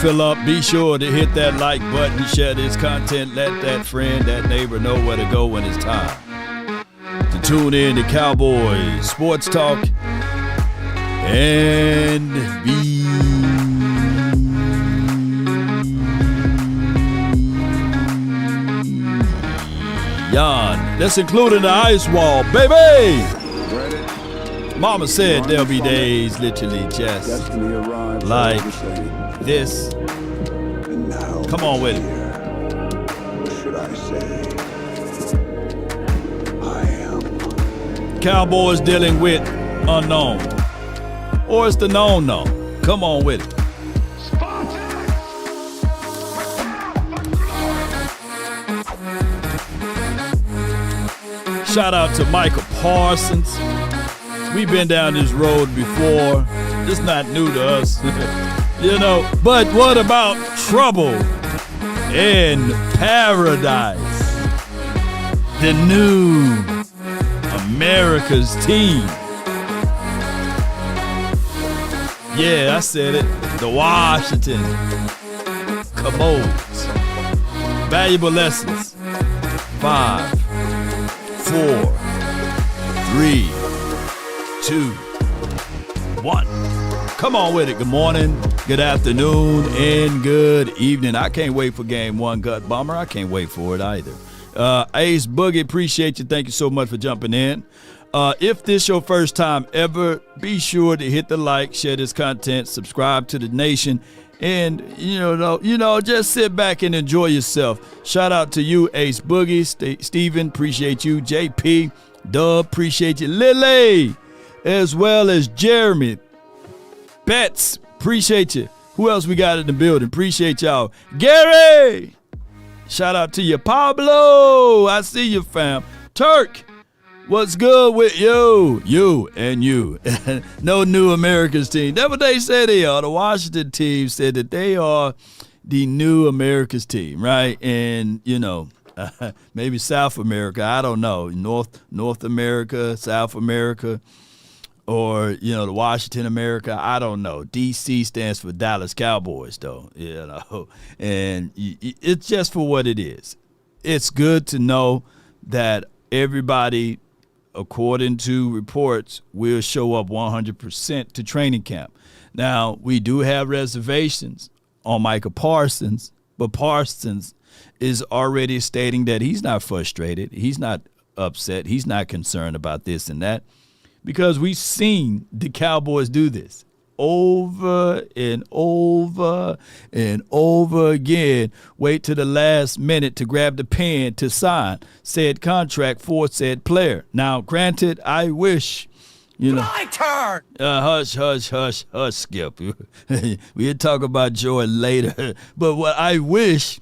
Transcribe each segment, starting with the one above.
fill up, be sure to hit that like button, share this content, let that friend, that neighbor know where to go when it's time to tune in to Cowboys Sports Talk and beyond. That's including the ice wall, baby. Mama said there'll be days literally just like this. Come on with it. Should I say I am? Cowboys dealing with unknown. Or it's the known known. Come on with it. Shout out to Michael Parsons. We've been down this road before. It's not new to us. You know, but what about trouble in paradise? The new America's team. Yeah, I said it. The Washington Commodores. Valuable lessons. 5, 4, 3, 2, 1. Come on with it. Good morning, good afternoon, and good evening. I can't wait for game one, Gut Bomber. I can't wait for it either. Ace Boogie, appreciate you. Thank you so much for jumping in. If this your first time ever, be sure to hit the like, share this content, subscribe to the nation, and just sit back and enjoy yourself. Shout out to you, Ace Boogie, Steven, appreciate you, JP, Dub, appreciate you, Lily, as well as Jeremy, Betts, appreciate you. Who else we got in the building? Appreciate y'all. Gary, shout out to you. Pablo, I see you, fam. Turk, what's good with you? You and you. No new America's team. That's what they say they are. The Washington team said that they are the new America's team, right? And, maybe South America. I don't know. North America, South America, or, the Washington America. I don't know. DC stands for Dallas Cowboys, though, And it's just for what it is. It's good to know that everybody, according to reports, will show up 100% to training camp. Now, we do have reservations on Micah Parsons, but Parsons is already stating that he's not frustrated. He's not upset. He's not concerned about this and that, because we've seen the Cowboys do this over and over and over again. Wait till the last minute to grab the pen to sign said contract for said player. Now, granted, I wish, my turn. Hush, Skip. We'll talk about Joy later. But what I wish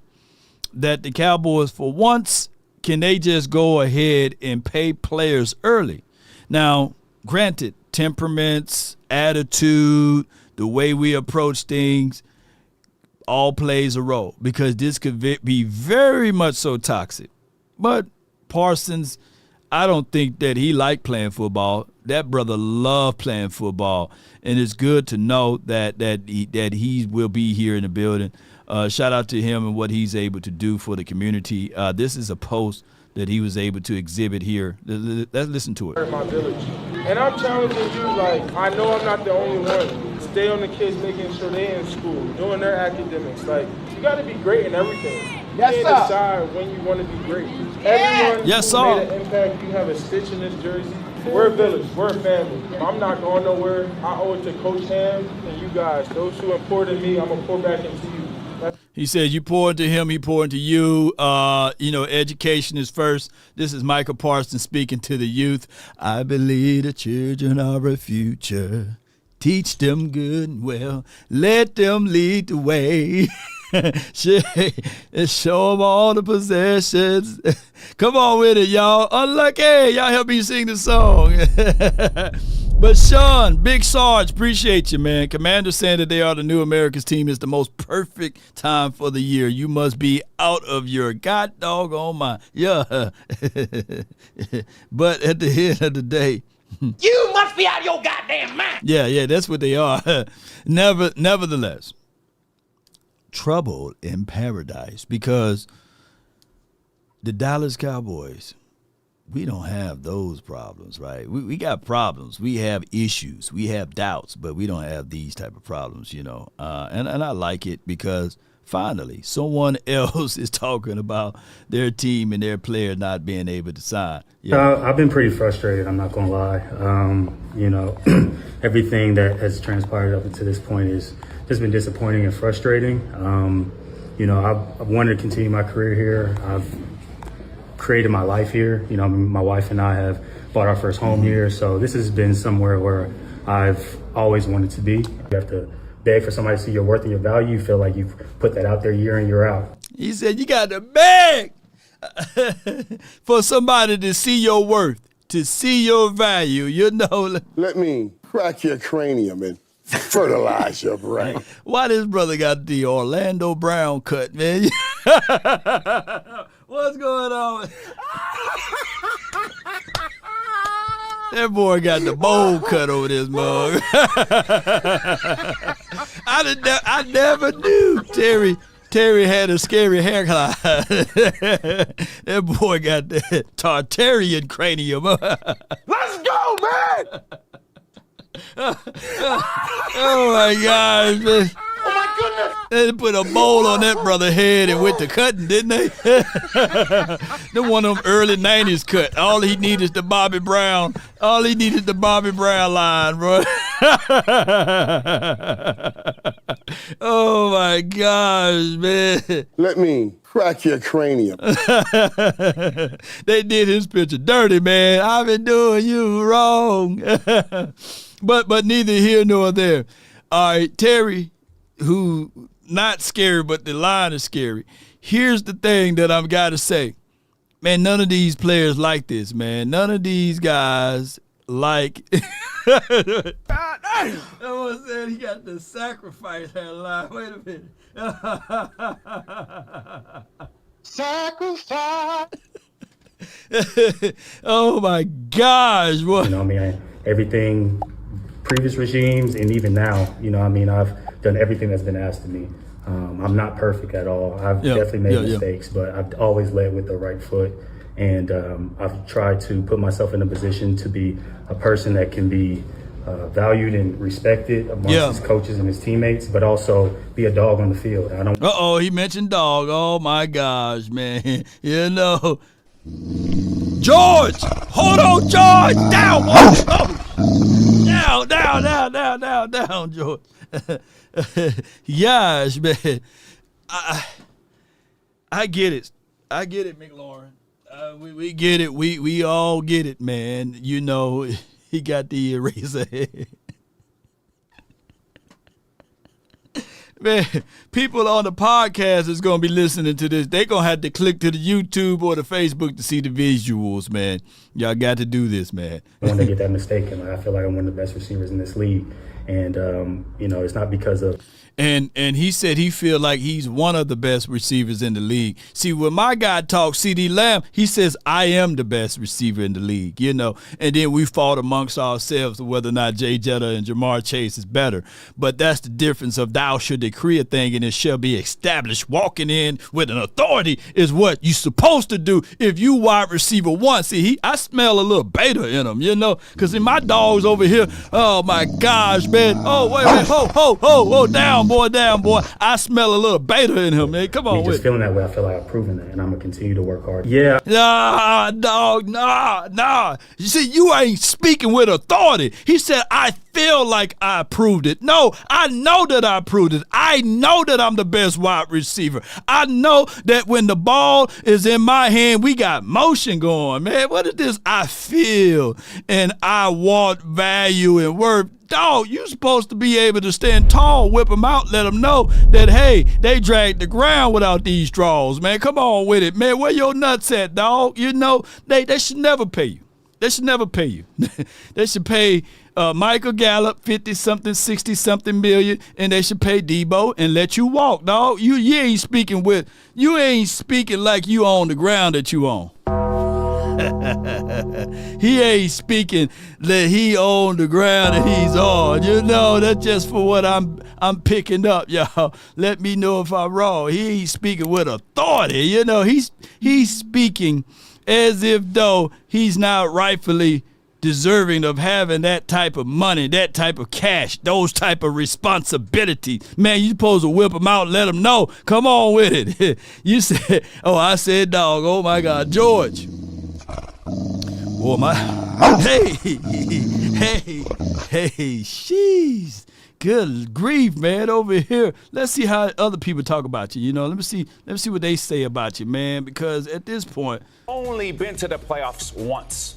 that the Cowboys, for once, can they just go ahead and pay players early. Now, granted, temperaments, attitude, the way we approach things, all plays a role, because this could be very much so toxic. But Parsons, I don't think that he liked playing football. That brother loved playing football, and it's good to know that he will be here in the building. Shout out to him and what he's able to do for the community. This is a post that he was able to exhibit here. Let's listen to it. My village. And I'm challenging you, I know I'm not the only one. Stay on the kids, making sure they're in school, doing their academics. You got to be great in everything. Yes, you can't decide when you want to be great. Everyone yes, who sir. made an impact, you have a stitch in this jersey. We're a village. We're a family. I'm not going nowhere. I owe it to Coach Ham and you guys. Those who have poured in me, I'm going to pour back into you. He said, you pour into him, he pour into you. Education is first. This is Michael Parsons speaking to the youth. I believe the children are a future. Teach them good and well. Let them lead the way. Show them all the possessions. Come on with it, y'all. Unlucky. Y'all help me sing the song. But Sean, Big Sarge, appreciate you, man. Commander saying that they are the new America's team is the most perfect time for the year. You must be out of your god doggone mind. Yeah. But at the end of the day, you must be out of your goddamn mind. Yeah, that's what they are. Nevertheless, trouble in paradise, because the Dallas Cowboys, we don't have those problems, right? We got problems. We have issues. We have doubts, but we don't have these type of problems, you know. And I like it because finally someone else is talking about their team and their player not being able to sign. Yeah. I've been pretty frustrated, I'm not going to lie. You know, everything that has transpired up until this point has just been disappointing and frustrating. You know, I've wanted to continue my career here. I've created my life here. You know, my wife and I have bought our first home here. So this has been somewhere where I've always wanted to be. You have to beg for somebody to see your worth and your value. You feel like you've put that out there year in, year out. He said you got to beg for somebody to see your worth, to see your value, you know. Let me crack your cranium and fertilize your brain. Why this brother got the Orlando Brown cut, man? What's going on? That boy got the bowl cut over this mug. I never knew Terry had a scary hairline. That boy got the Tartarian cranium. Let's go, man! Oh my gosh, man. Oh my goodness! They put a bowl on that brother's head and went to cutting, didn't they? Them one of them early 90s cut. All he needed is the Bobby Brown. All he needed the Bobby Brown line, bro. Oh my gosh, man. Let me crack your cranium. They did his picture dirty, man. I've been doing you wrong. But neither here nor there. All right, Terry, who not scary, but the line is scary. Here's the thing that I've got to say. Man, none of these players like this, man. None of these guys like. Someone said he got to sacrifice that line. Wait a minute. Sacrifice. Oh my gosh, boy. You know, I mean, everything, previous regimes and even now, you know, I mean, I've done everything that's been asked of me. I'm not perfect at all. I've definitely made mistakes, but I've always led with the right foot. And I've tried to put myself in a position to be a person that can be valued and respected amongst his coaches and his teammates, but also be a dog on the field. I don't. Uh-oh, he mentioned dog. Oh, my gosh, man. You know. George! Hold on, George! Down! Oh. Down, George. Yes, man. I get it. I get it, McLaurin. We get it. We all get it, man. You know, he got the eraser head. Man, people on the podcast is going to be listening to this. They're going to have to click to the YouTube or the Facebook to see the visuals, man. Y'all got to do this, man. When they get that mistaken, I feel like I'm one of the best receivers in this league. And, you know, it's not because of. And he said he feel like he's one of the best receivers in the league. See, when my guy talks CeeDee Lamb, he says, I am the best receiver in the league, you know. And then we fought amongst ourselves whether or not Jay Jetta and Jamar Chase is better. But that's the difference of thou should decree a thing and it shall be established. Walking in with an authority is what you're supposed to do if you wide receiver one. See, I smell a little beta in him, you know, because in my dogs over here, oh, my gosh, man. Oh, wait, ho, down, boy. I smell a little beta in him, man. Come on, me just feeling that way, I feel like I've proven that, and I'm going to continue to work hard. Yeah. Nah, dog, nah. You see, you ain't speaking with authority. He said, I feel like I proved it. No, I know that I proved it. I know that I'm the best wide receiver. I know that when the ball is in my hand, we got motion going, man. What is this? I feel and I want value and worth. Dog, you supposed to be able to stand tall, whip them out, let them know that, hey, they dragged the ground without these draws, man. Come on with it, man. Where your nuts at, dog? You know, they should never pay you. They should never pay you. They should pay Michael Gallup 50-something, 60-something million, and they should pay Debo and let you walk, dog. You ain't speaking like you on the ground that you on. He ain't speaking that he on the ground and he's on. You know, that's just for what I'm picking up, y'all. Let me know if I'm wrong. He ain't speaking with authority. You know, he's speaking as if though he's not rightfully deserving of having that type of money, that type of cash, those type of responsibilities. Man, you supposed to whip them out and let them know. Come on with it. You said, oh, I said dog. Oh, my God. George. Oh, my. Hey, sheesh. Good grief, man, over here. Let's see how other people talk about you. You know, let me see what they say about you, man, because at this point, only been to the playoffs once,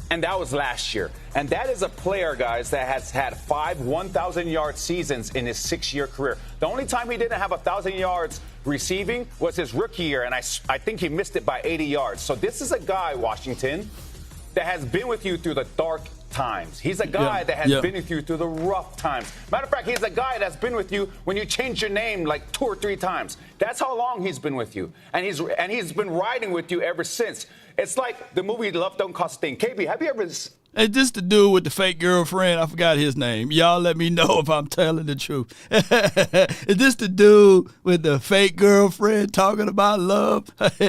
and that was last year. And that is a player, guys, that has had 5 1,000-yard seasons in his 6-year career. The only time he didn't have 1,000 yards receiving was his rookie year, and I think he missed it by 80 yards. So this is a guy, Washington, that has been with you through the dark times. He's a guy that has been with you through the rough times. Matter of fact, he's a guy that's been with you when you changed your name like 2 or 3 times. That's how long he's been with you. And he's been riding with you ever since. It's like the movie Love Don't Cost a Thing. KB, have you ever... Hey, this the dude with the fake girlfriend. I forgot his name. Y'all let me know if I'm telling the truth. Is this the dude with the fake girlfriend talking about love? Have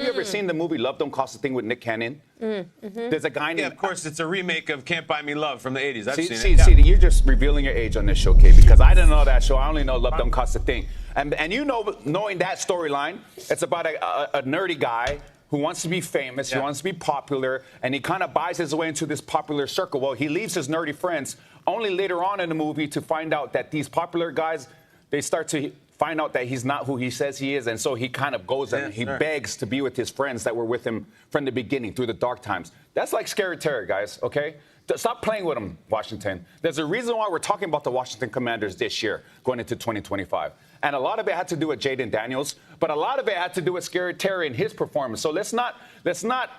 you ever seen the movie Love Don't Cost a Thing with Nick Cannon? There's a guy named... Yeah, of course, it's a remake of Can't Buy Me Love from the 80s. I've seen it. See, you're just revealing your age on this show, Kate, because I didn't know that show. I only know Love Don't Cost a Thing. And you know, knowing that storyline, it's about a nerdy guy who wants to be famous, who wants to be popular, and he kind of buys his way into this popular circle. Well, he leaves his nerdy friends only later on in the movie to find out that these popular guys, they start to find out that he's not who he says he is, and so he kind of goes and he begs to be with his friends that were with him from the beginning through the dark times. That's like Scary Terry, guys, okay? Stop playing with him, Washington. There's a reason why we're talking about the Washington Commanders this year, going into 2025. And a lot of it had to do with Jaden Daniels, but a lot of it had to do with Scary Terry and his performance. So let's not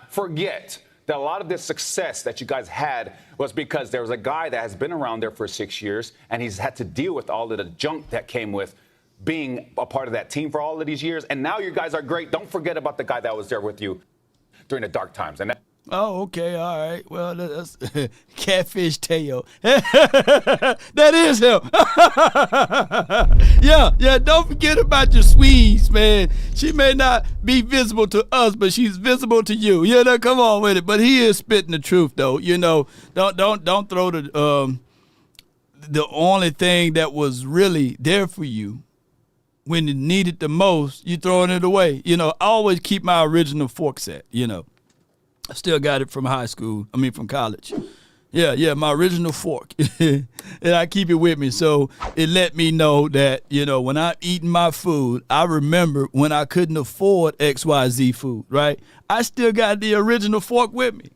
forget that a lot of this success that you guys had was because there was a guy that has been around there for 6 years, and he's had to deal with all of the junk that came with being a part of that team for all of these years. And now you guys are great. Don't forget about the guy that was there with you during the dark times. And oh, okay, all right. Well, that's Catfish Teo. That is him. Yeah, don't forget about your Swedes, man. She may not be visible to us, but she's visible to you. You know, come on with it. But he is spitting the truth, though. You know, don't throw the only thing that was really there for you when you need it the most, you throwing it away. You know, I always keep my original fork set, you know. I still got it from from college. Yeah, my original fork. And I keep it with me. So it let me know that, you know, when I'm eating my food, I remember when I couldn't afford XYZ food, right? I still got the original fork with me.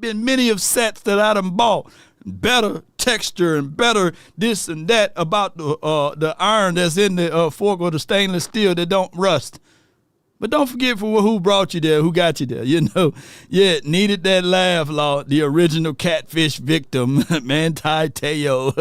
Been many of sets that I done bought. Better texture and better this and that about the iron that's in the fork or the stainless steel that don't rust. But don't forget for who brought you there, who got you there, you know. Yeah, needed that laugh, Lord. The original catfish victim, Manti Teo.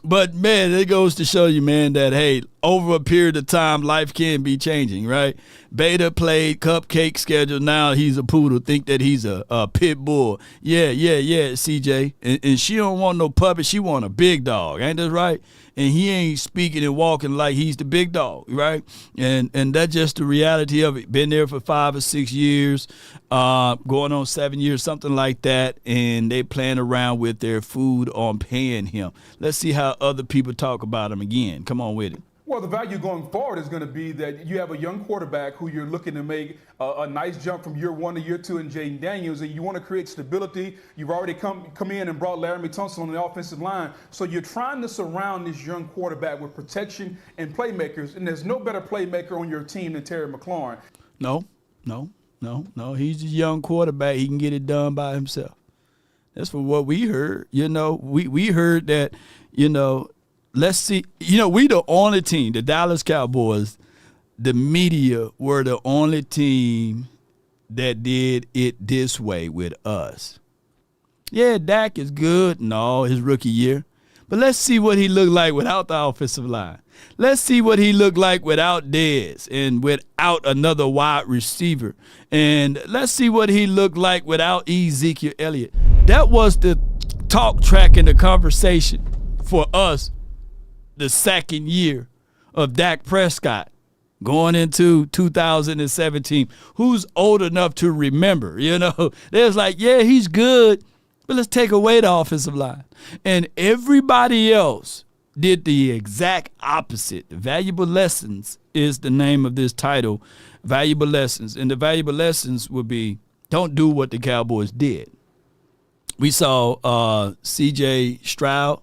But, man, it goes to show you, man, that, hey, over a period of time, life can be changing, right? Beta played cupcake schedule. Now he's a poodle. Think that he's a pit bull. Yeah, CJ. And she don't want no puppy. She want a big dog. Ain't that right? And he ain't speaking and walking like he's the big dog, right? And that's just the reality of it. Been there for 5 or 6 years, going on 7 years, something like that, and they playing around with their food on paying him. Let's see how other people talk about him again. Come on with it. Well, the value going forward is going to be that you have a young quarterback who you're looking to make a nice jump from year 1 to year 2 in Jaden Daniels, and you want to create stability. You've already come in and brought Laramie Tunsil on the offensive line. So you're trying to surround this young quarterback with protection and playmakers, and there's no better playmaker on your team than Terry McLaurin. No. He's a young quarterback. He can get it done by himself. That's for what we heard. You know, we heard that, you know, let's see, you know, we the only team, the Dallas Cowboys, the media were the only team that did it this way with us. Yeah, Dak is good and all his rookie year, But let's see what he looked like without the offensive line. Let's see what he looked like without Dez and without another wide receiver. And let's see what he looked like without Ezekiel Elliott. That was the talk track and the conversation for us the second year of Dak Prescott going into 2017. Who's old enough to remember? You know, there's like, yeah, he's good, but let's take away the offensive line. And everybody else did the exact opposite. Valuable Lessons is the name of this title, Valuable Lessons. And the valuable lessons would be, don't do what the Cowboys did. We saw C.J. Stroud,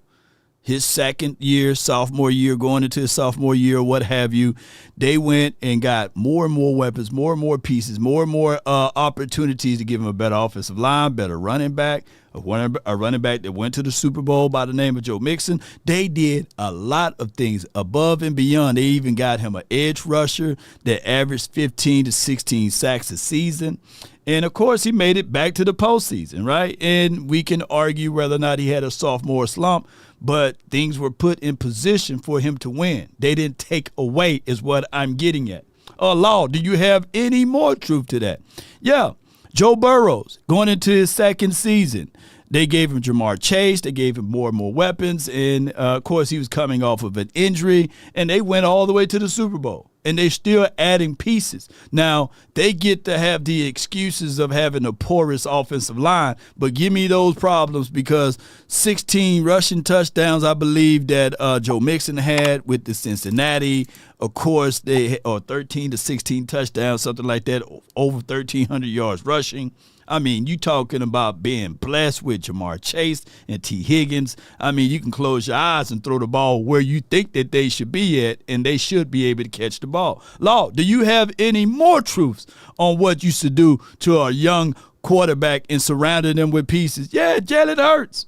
his second year, sophomore year, going into his sophomore year, what have you. They went and got more and more weapons, more and more pieces, more and more opportunities to give him a better offensive line, better running back, a running back that went to the Super Bowl by the name of Joe Mixon. They did a lot of things above and beyond. They even got him an edge rusher that averaged 15 to 16 sacks a season. And, of course, he made it back to the postseason, right? And we can argue whether or not he had a sophomore slump, but things were put in position for him to win. They didn't take away is what I'm getting at. Law, do you have any more truth to that? Yeah, Joe Burrows going into his second season. They gave him Jamar Chase. They gave him more and more weapons. And, of course, he was coming off of an injury. And they went all the way to the Super Bowl. And they're still adding pieces. Now, they get to have the excuses of having a porous offensive line. But give me those problems because 16 rushing touchdowns, I believe, that Joe Mixon had with the Cincinnati. Of course, or 13 to 16 touchdowns, something like that, over 1,300 yards rushing. I mean, you talking about being blessed with Jamar Chase and T. Higgins. I mean, you can close your eyes and throw the ball where you think that they should be at, and they should be able to catch the ball. Law, do you have any more truths on what you should do to a young quarterback and surrounding them with pieces? Yeah, Jalen Hurts.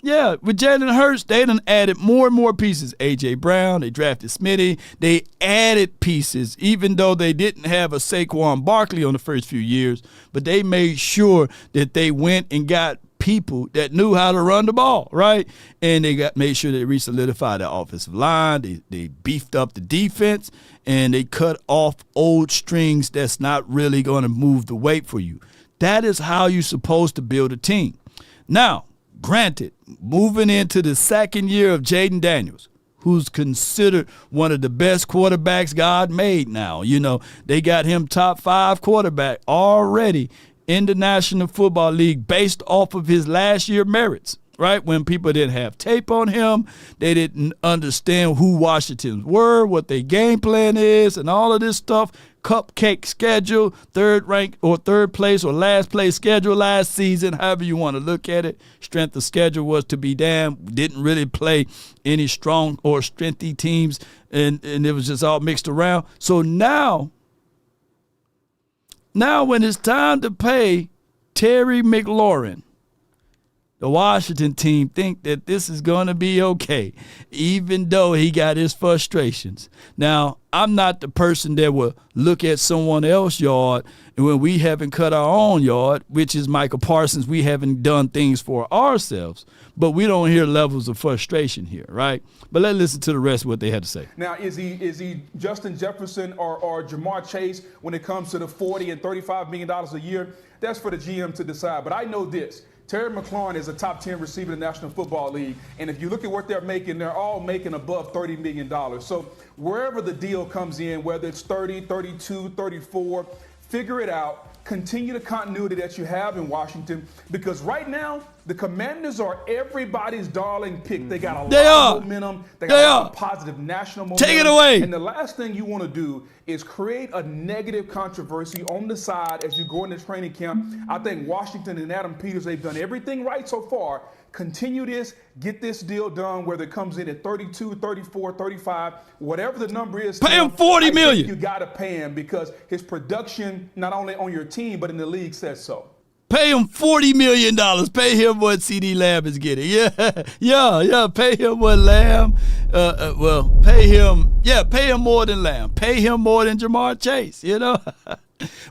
Yeah, with Jalen Hurts, they done added more and more pieces. A.J. Brown, they drafted Smitty. They added pieces, even though they didn't have a Saquon Barkley on the first few years. But they made sure that they went and got people that knew how to run the ball, right? And they made sure they re-solidified the offensive line. They beefed up the defense, and they cut off old strings that's not really going to move the weight for you. That is how you're supposed to build a team. Now, granted, moving into the second year of Jaden Daniels, who's considered one of the best quarterbacks God made now. You know, they got him top 5 quarterback already in the National Football League based off of his last year merits, right? When people didn't have tape on him, they didn't understand who Washington's were, what their game plan is, and all of this stuff. Cupcake schedule, third rank or third place or last place schedule last season, however you want to look at it. Strength of schedule was to be damned. Didn't really play any strong or strengthy teams, and it was just all mixed around. So now when it's time to pay Terry McLaurin, the Washington team think that this is going to be okay, even though he got his frustrations. Now, I'm not the person that will look at someone else's yard when we haven't cut our own yard, which is Michael Parsons. We haven't done things for ourselves, but we don't hear levels of frustration here, right? But let's listen to the rest of what they had to say. Now, is he Justin Jefferson or Jamar Chase when it comes to the $40 and $35 million a year? That's for the GM to decide. But I know this. Terry McLaurin is a top 10 receiver in the National Football League. And if you look at what they're making, they're all making above $30 million. So wherever the deal comes in, whether it's 30, 32, 34, figure it out. Continue the continuity that you have in Washington, because right now the Commanders are everybody's darling pick. They got a lot of momentum. They got a lot of positive national momentum. Take it away. And the last thing you want to do is create a negative controversy on the side as you go into training camp. I think Washington and Adam Peters, they've done everything right so far. Continue this, get this deal done, whether it comes in at 32, 34, 35, whatever the number is. Pay him $40 million. You got to pay him because his production, not only on your team, but in the league says so. Pay him $40 million. Pay him what CeeDee Lamb is getting. Yeah. Pay him what Lamb. Pay him more than Lamb. Pay him more than Jamar Chase, you know.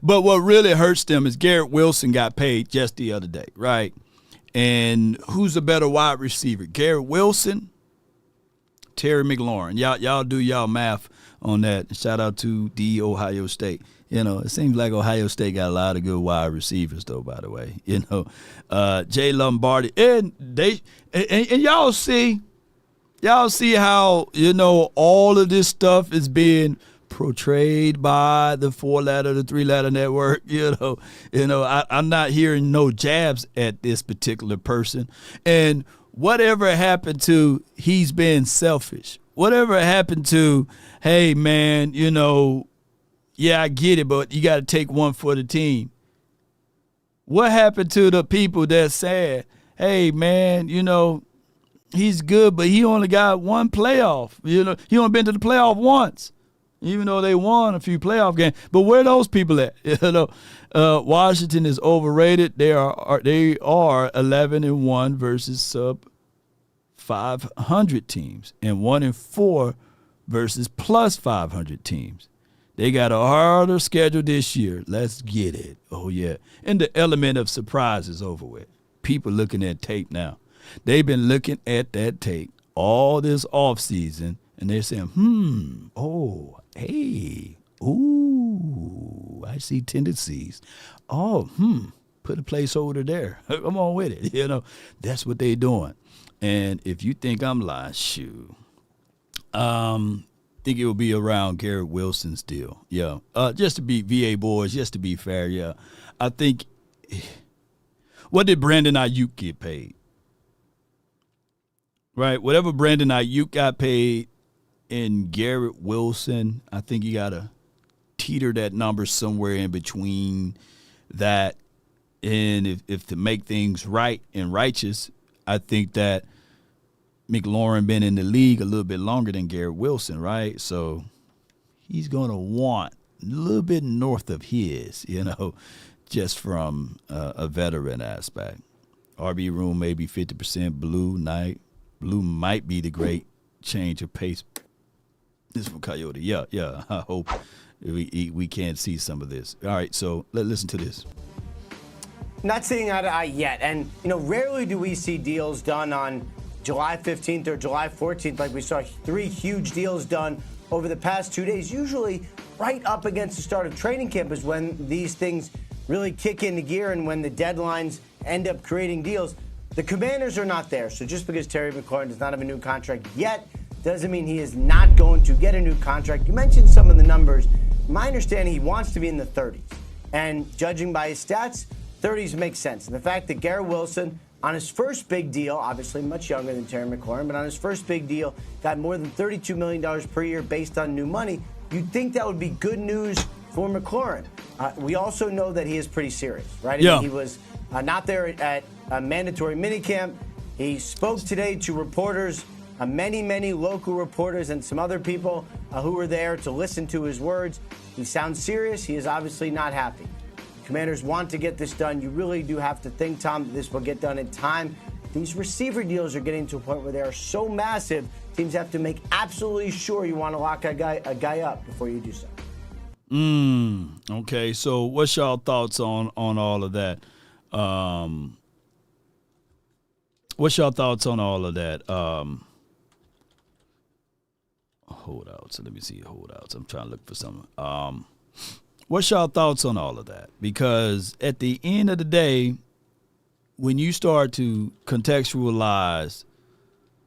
But what really hurts them is Garrett Wilson got paid just the other day, right? And who's a better wide receiver, Garrett Wilson, Terry McLaurin? Y'all do y'all math on that. Shout out to the Ohio State. You know, it seems like Ohio State got a lot of good wide receivers, though. By the way, you know, Jay Lombardi, and y'all see how, you know, all of this stuff is being portrayed by the 4-letter, the 3-letter network. You know, I'm not hearing no jabs at this particular person. And whatever happened to he's been selfish? Whatever happened to, hey man, you know, yeah, I get it, but you got to take one for the team. What happened to the people that said, hey man, you know, he's good, but he only got one playoff. You know, he only been to the playoff once, even though they won a few playoff games. But where are those people at? You know, Washington is overrated. They are 11-1 versus sub 500 teams, and 1-4 versus plus 500 teams. They got a harder schedule this year. Let's get it. Oh yeah, and the element of surprise is over with. People looking at tape now. They've been looking at that tape all this offseason, and they're saying, oh, hey, ooh, I see tendencies. Oh, put a placeholder there. Come on with it. You know, that's what they're doing. And if you think I'm lying, shoot, think it will be around Garrett Wilson's deal. Yeah, just to be VA boys, just to be fair, yeah. I think, what did Brandon Ayuk get paid? Right, whatever Brandon Ayuk got paid and Garrett Wilson, I think you got to teeter that number somewhere in between that. And if to make things right and righteous, I think that McLaurin been in the league a little bit longer than Garrett Wilson, right? So he's going to want a little bit north of his, you know, just from a veteran aspect. RB room maybe 50%, blue might be the great change of pace. This is from Coyote. Yeah. I hope we can see some of this. All right, so let's listen to this. Not seeing eye to eye yet. And, you know, rarely do we see deals done on July 15th or July 14th, like we saw 3 huge deals done over the past 2 days. Usually right up against the start of training camp is when these things really kick into gear and when the deadlines end up creating deals. The Commanders are not there. So just because Terry McLaurin does not have a new contract yet doesn't mean he is not going to get a new contract. You mentioned some of the numbers. My understanding, he wants to be in the 30s. And judging by his stats, 30s makes sense. And the fact that Garrett Wilson, on his first big deal, obviously much younger than Terry McLaurin, but on his first big deal, got more than $32 million per year based on new money, you'd think that would be good news for McLaurin. We also know that he is pretty serious, right? Yeah. He was not there at a mandatory minicamp. He spoke today to reporters, many local reporters and some other people who were there to listen to his words. He sounds serious. He is obviously not happy. Commanders want to get this done. You really do have to think, Tom, that this will get done in time. These receiver deals are getting to a point where they are so massive, teams have to make absolutely sure you want to lock a guy up before you do so. Okay, so what's y'all thoughts on all of that? What's your thoughts on all of that? Holdouts. Let me see holdouts. I'm trying to look for something. What's your thoughts on all of that? Because at the end of the day, when you start to contextualize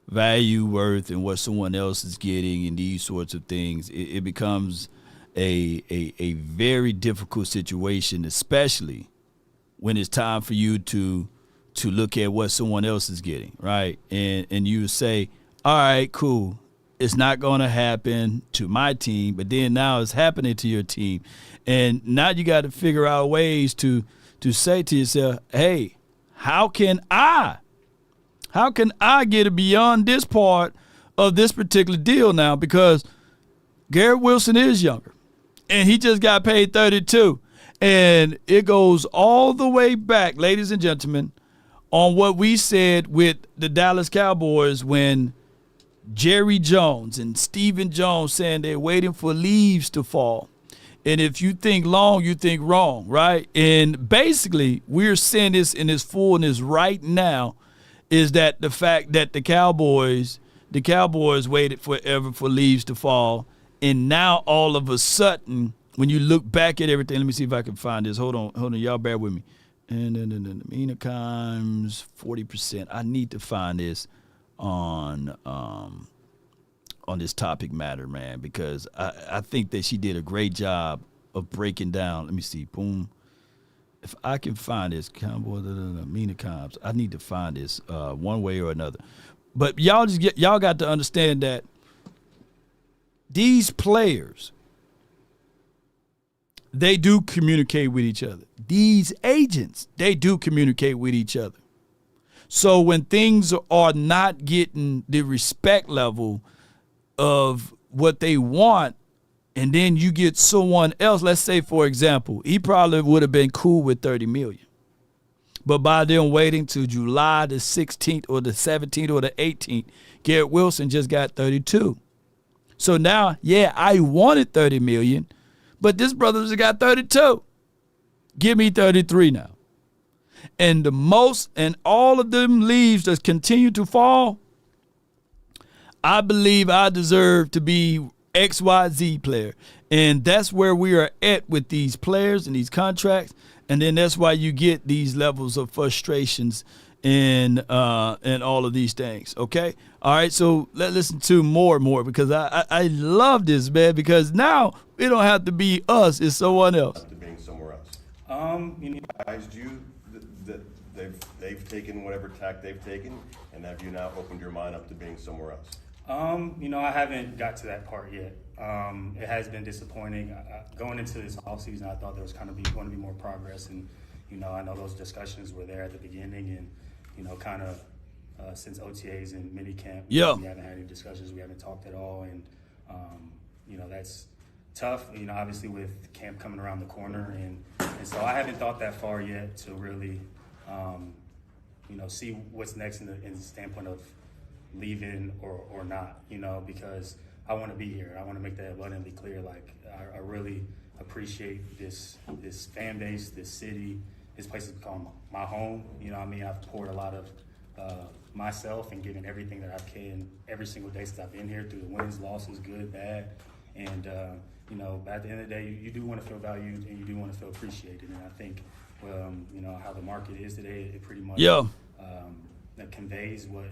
value, worth, and what someone else is getting and these sorts of things, it becomes a very difficult situation, especially when it's time for you to look at what someone else is getting, right? And you say, all right, cool. It's not going to happen to my team, but then now it's happening to your team. And now you got to figure out ways to say to yourself, hey, how can I get beyond this part of this particular deal now? Because Garrett Wilson is younger, and he just got paid $32. And it goes all the way back, ladies and gentlemen, on what we said with the Dallas Cowboys when Jerry Jones and Stephen Jones saying they're waiting for leaves to fall. And if you think long, you think wrong, right? And basically, we're seeing this in its fullness right now, is that the fact that the Cowboys waited forever for leaves to fall. And now all of a sudden, when you look back at everything, let me see if I can find this. Hold on, y'all bear with me. And then the UNKOWN's 40%. I need to find this on this topic matter, man, because I think that she did a great job of breaking down. Let me see. Boom. If I can find this, UNKOWNs, I need to find this one way or another. But y'all got to understand that these players, they do communicate with each other. These agents, they do communicate with each other. So when things are not getting the respect level of what they want, and then you get someone else, let's say, for example, he probably would have been cool with $30 million. But by them waiting till July the 16th or the 17th or the 18th, Garrett Wilson just got 32. So now, yeah, I wanted $30 million, but this brother's got 32. Give me 33 now. And the most, and all of them leaves that continue to fall, I believe I deserve to be XYZ player. And that's where we are at with these players and these contracts. And then that's why you get these levels of frustrations and all of these things. Okay. All right. So let's listen to more because I love this, man, because now it don't have to be us. It's someone else. To being somewhere else. Advised you that they've taken whatever tack they've taken, and have you now opened your mind up to being somewhere else? I haven't got to that part yet. It has been disappointing. Going into this offseason, I thought there was going to be more progress, and I know those discussions were there at the beginning, and since OTAs and minicamp, we haven't had any discussions. We haven't talked at all, and that's tough. Obviously with camp coming around the corner, and so I haven't thought that far yet to really, see what's next in the standpoint of leaving or not, because I want to be here. I want to make that abundantly clear. Like, I really appreciate this fan base, this city. This place has become my home. I've poured a lot of myself and given everything that I can every single day since I've been here, through the wins, losses, good, bad. And, at the end of the day, you do want to feel valued and you do want to feel appreciated. And I think, how the market is today, it pretty much that conveys what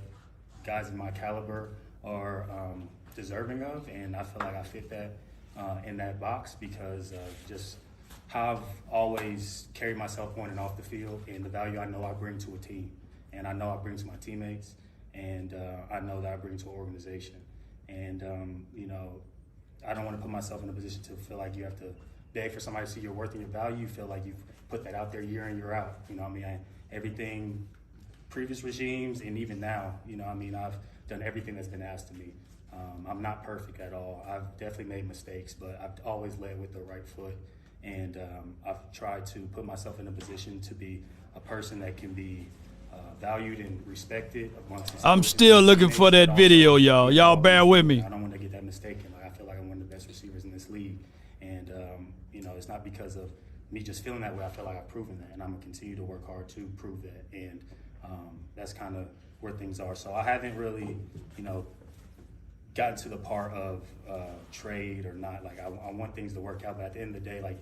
guys in my caliber are deserving of, and I feel like I fit that in that box because just how I've always carried myself on and off the field, and the value I know I bring to a team, and I know I bring to my teammates, and I know that I bring to an organization. And I don't want to put myself in a position to feel like you have to beg for somebody to see your worth and your value. You feel like you've put that out there year in, year out. Everything, previous regimes, and even now, I've done everything that's been asked of me. I'm not perfect at all. I've definitely made mistakes, but I've always led with the right foot. And I've tried to put myself in a position to be a person that can be valued and respected amongst his I'm still looking for that video, y'all. Y'all bear with me. I don't want to get that mistaken. I feel like I'm one of the best receivers in this league. And, it's not because of me just feeling that way. I feel like I've proven that, and I'm going to continue to work hard to prove that. And that's kind of where things are. So I haven't really, gotten to the part of trade or not. Like, I want things to work out, but at the end of the day, like,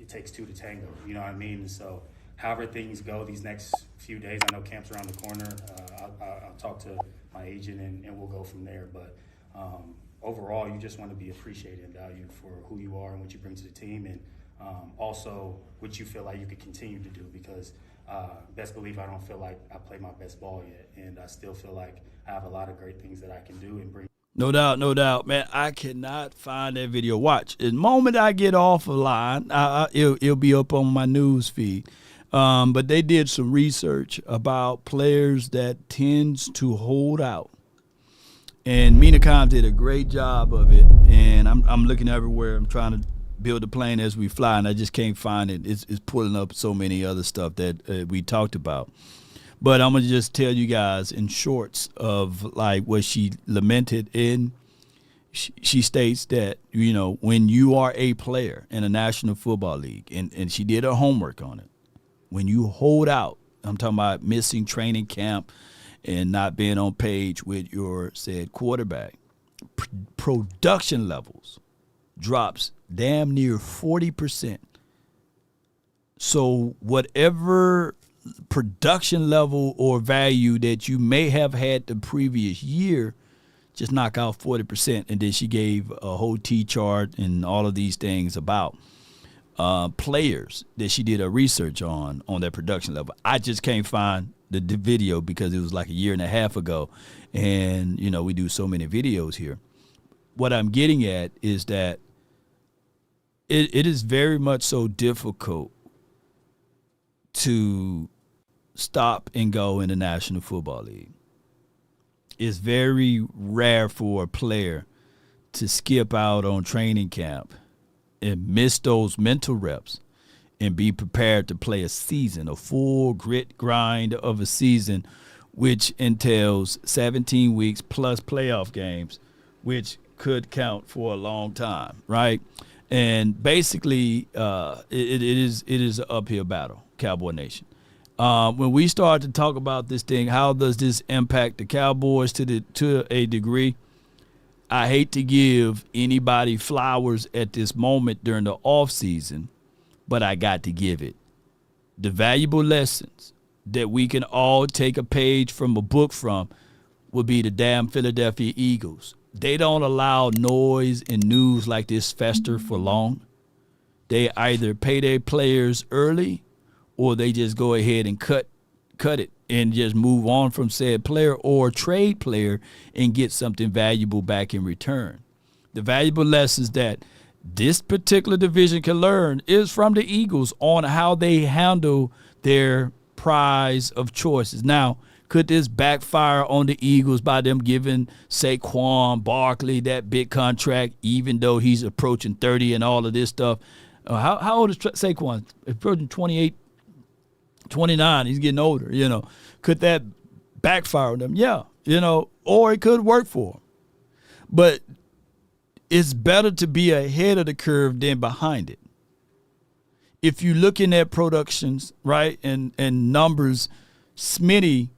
it takes two to tango. You know what I mean? And so however things go these next few days, I know camp's around the corner. I'll talk to my agent and we'll go from there. But overall, you just want to be appreciated and valued for who you are and what you bring to the team, and also what you feel like you could continue to do, because best believe I don't feel like I play my best ball yet, and I still feel like I have a lot of great things that I can do and bring. No doubt, man. I cannot find that video. Watch. The moment I get off a line, it'll be up on my news feed. But they did some research about players that tends to hold out. And UNKOWN did a great job of it. And I'm looking everywhere. I'm trying to build a plane as we fly, and I just can't find it. It's pulling up so many other stuff that we talked about. But I'm going to just tell you guys in shorts of like what she lamented in. she states that, you know, when you are a player in a National Football League, and she did her homework on it, when you hold out, I'm talking about missing training camp and not being on page with your said quarterback, production levels drops damn near 40%. So whatever production level or value that you may have had the previous year, just knock out 40%. And then she gave a whole T-chart and all of these things about players that she did a research on their production level. I just can't find the video because it was like a year and a half ago. And, you know, we do so many videos here. What I'm getting at is that it is very much so difficult to stop and go in the National Football League. It's very rare for a player to skip out on training camp and miss those mental reps and be prepared to play a season, a full grit grind of a season, which entails 17 weeks plus playoff games, which could count for a long time, right? And basically, it is an uphill battle, Cowboy Nation. When we start to talk about this thing, how does this impact the Cowboys to a degree? I hate to give anybody flowers at this moment during the offseason, but I got to give it. The valuable lessons that we can all take a page from a book from would be the damn Philadelphia Eagles. They don't allow noise and news like this fester for long. They either pay their players early or they just go ahead and cut it and just move on from said player or trade player and get something valuable back in return. The valuable lessons that this particular division can learn is from the Eagles on how they handle their prize of choices. Now, could this backfire on the Eagles by them giving Saquon Barkley that big contract, even though he's approaching 30 and all of this stuff? How old is Saquon? Approaching 28, 29. He's getting older, you know. Could that backfire on them? Yeah, you know, or it could work for them. But it's better to be ahead of the curve than behind it. If you're looking at productions, right, and numbers, Smitty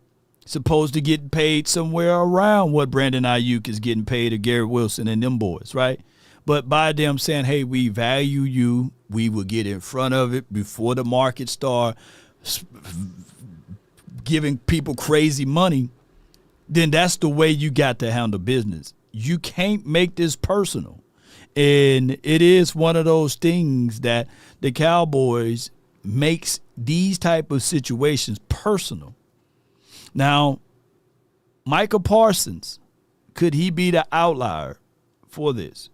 supposed to get paid somewhere around what Brandon Ayuk is getting paid, or Garrett Wilson and them boys, right? But by them saying, hey, we value you, we will get in front of it before the market start giving people crazy money, then that's the way you got to handle business. You can't make this personal. And it is one of those things that the Cowboys makes these type of situations personal. Now, Michael Parsons, could he be the outlier for this?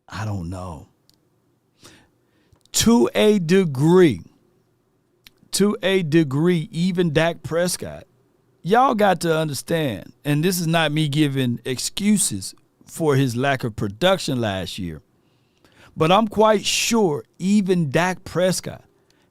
I don't know. To a degree, even Dak Prescott, y'all got to understand, and this is not me giving excuses for his lack of production last year, but I'm quite sure even Dak Prescott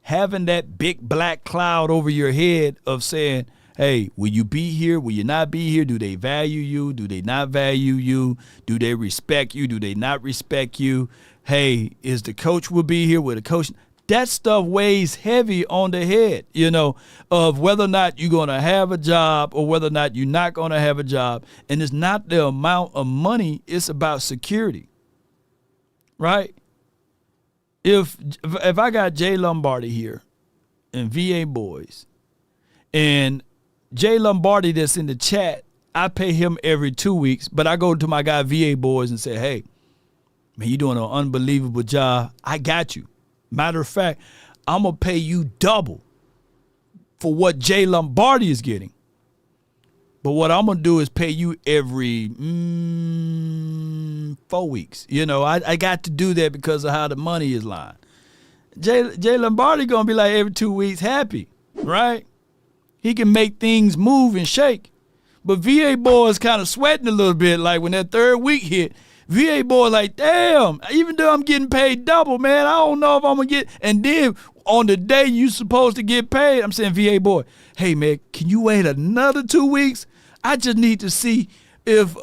having that big black cloud over your head of saying, hey, will you be here? Will you not be here? Do they value you? Do they not value you? Do they respect you? Do they not respect you? Hey, is the coach will be here? Will the coach? That stuff weighs heavy on the head, you know, of whether or not you're going to have a job or whether or not you're not going to have a job. And it's not the amount of money. It's about security, right? If I got Jay Lombardi here and VA Boys and Jay Lombardi that's in the chat, I pay him every 2 weeks, but I go to my guy VA Boys and say, hey, man, you're doing an unbelievable job. I got you. Matter of fact, I'm going to pay you double for what Jay Lombardi is getting. But what I'm going to do is pay you every 4 weeks. You know, I got to do that because of how the money is lying. Jay Lombardi going to be like every 2 weeks happy, right? He can make things move and shake. But VA boys kind of sweating a little bit, like when that third week hit. VA boy like, damn, even though I'm getting paid double, man, I don't know if I'm going to get. And then on the day you supposed to get paid, I'm saying, VA boy, hey, man, can you wait another 2 weeks? I just need to see if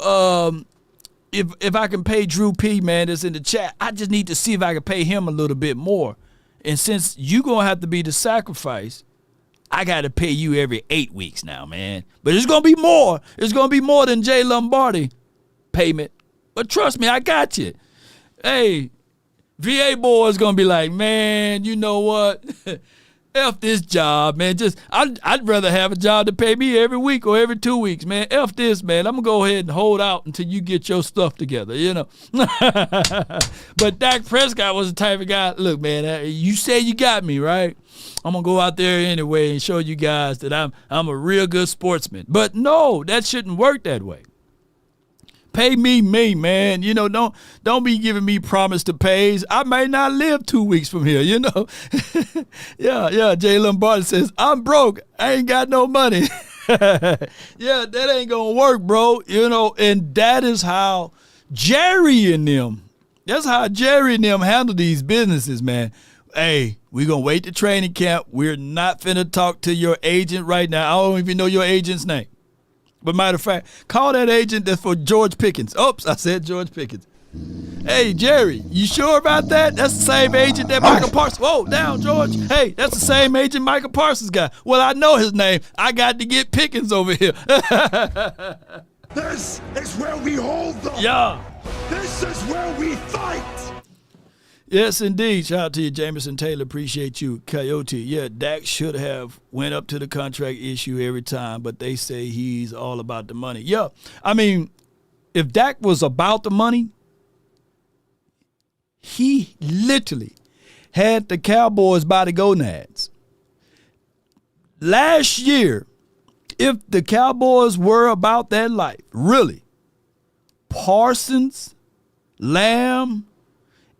if I can pay Drew P, man, that's in the chat, I just need to see if I can pay him a little bit more. And since you gonna have to be the sacrifice, I got to pay you every 8 weeks now, man. But it's gonna be more. It's gonna be more than Jay Lombardi payment. But trust me, I got you. Hey, VA boy is gonna be like, man, you know what? F this job, man. I'd rather have a job to pay me every week or every 2 weeks, man. F this, man. I'm gonna go ahead and hold out until you get your stuff together, you know. But Dak Prescott was the type of guy. Look, man, you say you got me, right? I'm gonna go out there anyway and show you guys that I'm a real good sportsman. But no, that shouldn't work that way. Pay me, man. You know, don't be giving me promise to pays. I may not live 2 weeks from here, you know. Yeah, Jay Lombardi says, I'm broke. I ain't got no money. Yeah, that ain't gonna work, bro. You know, and that is how Jerry and them handle these businesses, man. Hey, we're gonna wait to training camp. We're not finna talk to your agent right now. I don't even know your agent's name. But matter of fact, call that agent that's for George Pickens. Oops, I said George Pickens. Hey, Jerry, you sure about that? That's the same agent that Michael Parsons. Whoa, down, George. Hey, that's the same agent Michael Parsons got. Well, I know his name. I got to get Pickens over here. This is where we hold them. Yeah. This is where we fight. Yes, indeed. Shout out to you, Jameson Taylor. Appreciate you, Coyote. Yeah, Dak should have went up to the contract issue every time, but they say he's all about the money. Yeah, I mean, if Dak was about the money, he literally had the Cowboys by the gonads. Last year, if the Cowboys were about that life, really, Parsons, Lamb,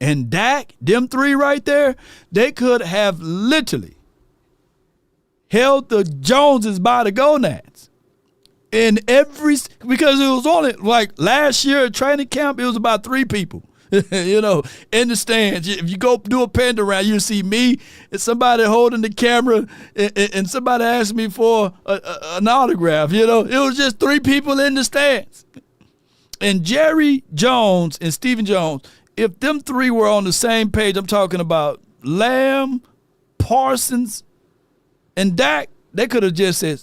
and Dak, them three right there, they could have literally held the Joneses by the gonads. Because it was only like last year at training camp, it was about 3 people, you know, in the stands. If you go do a pend around, you see me and somebody holding the camera and somebody asked me for an autograph, you know. It was just 3 people in the stands. And Jerry Jones and Stephen Jones, if them 3 were on the same page, I'm talking about Lamb, Parsons, and Dak, they could have just said,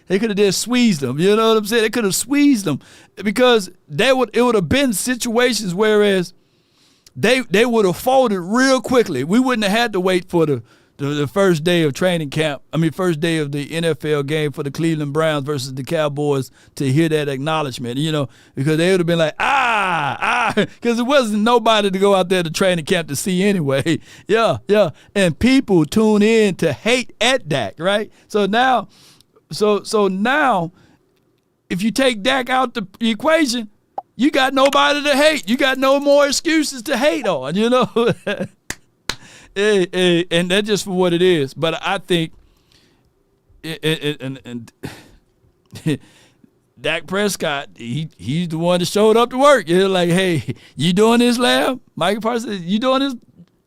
they could have just squeezed them. You know what I'm saying? They could have squeezed them because it would have been situations whereas they would have folded real quickly. We wouldn't have had to wait for the first day of training camp. First day of the NFL game for the Cleveland Browns versus the Cowboys to hear that acknowledgement, you know, because they would have been like, because there wasn't nobody to go out there to training camp to see anyway. Yeah. And people tune in to hate at Dak, right? So now, if you take Dak out the equation, you got nobody to hate. You got no more excuses to hate on, you know. And that's just for what it is. But I think and Dak Prescott, he's the one that showed up to work. You're like, hey, you doing this, Lamb? Michael Parsons, you doing this?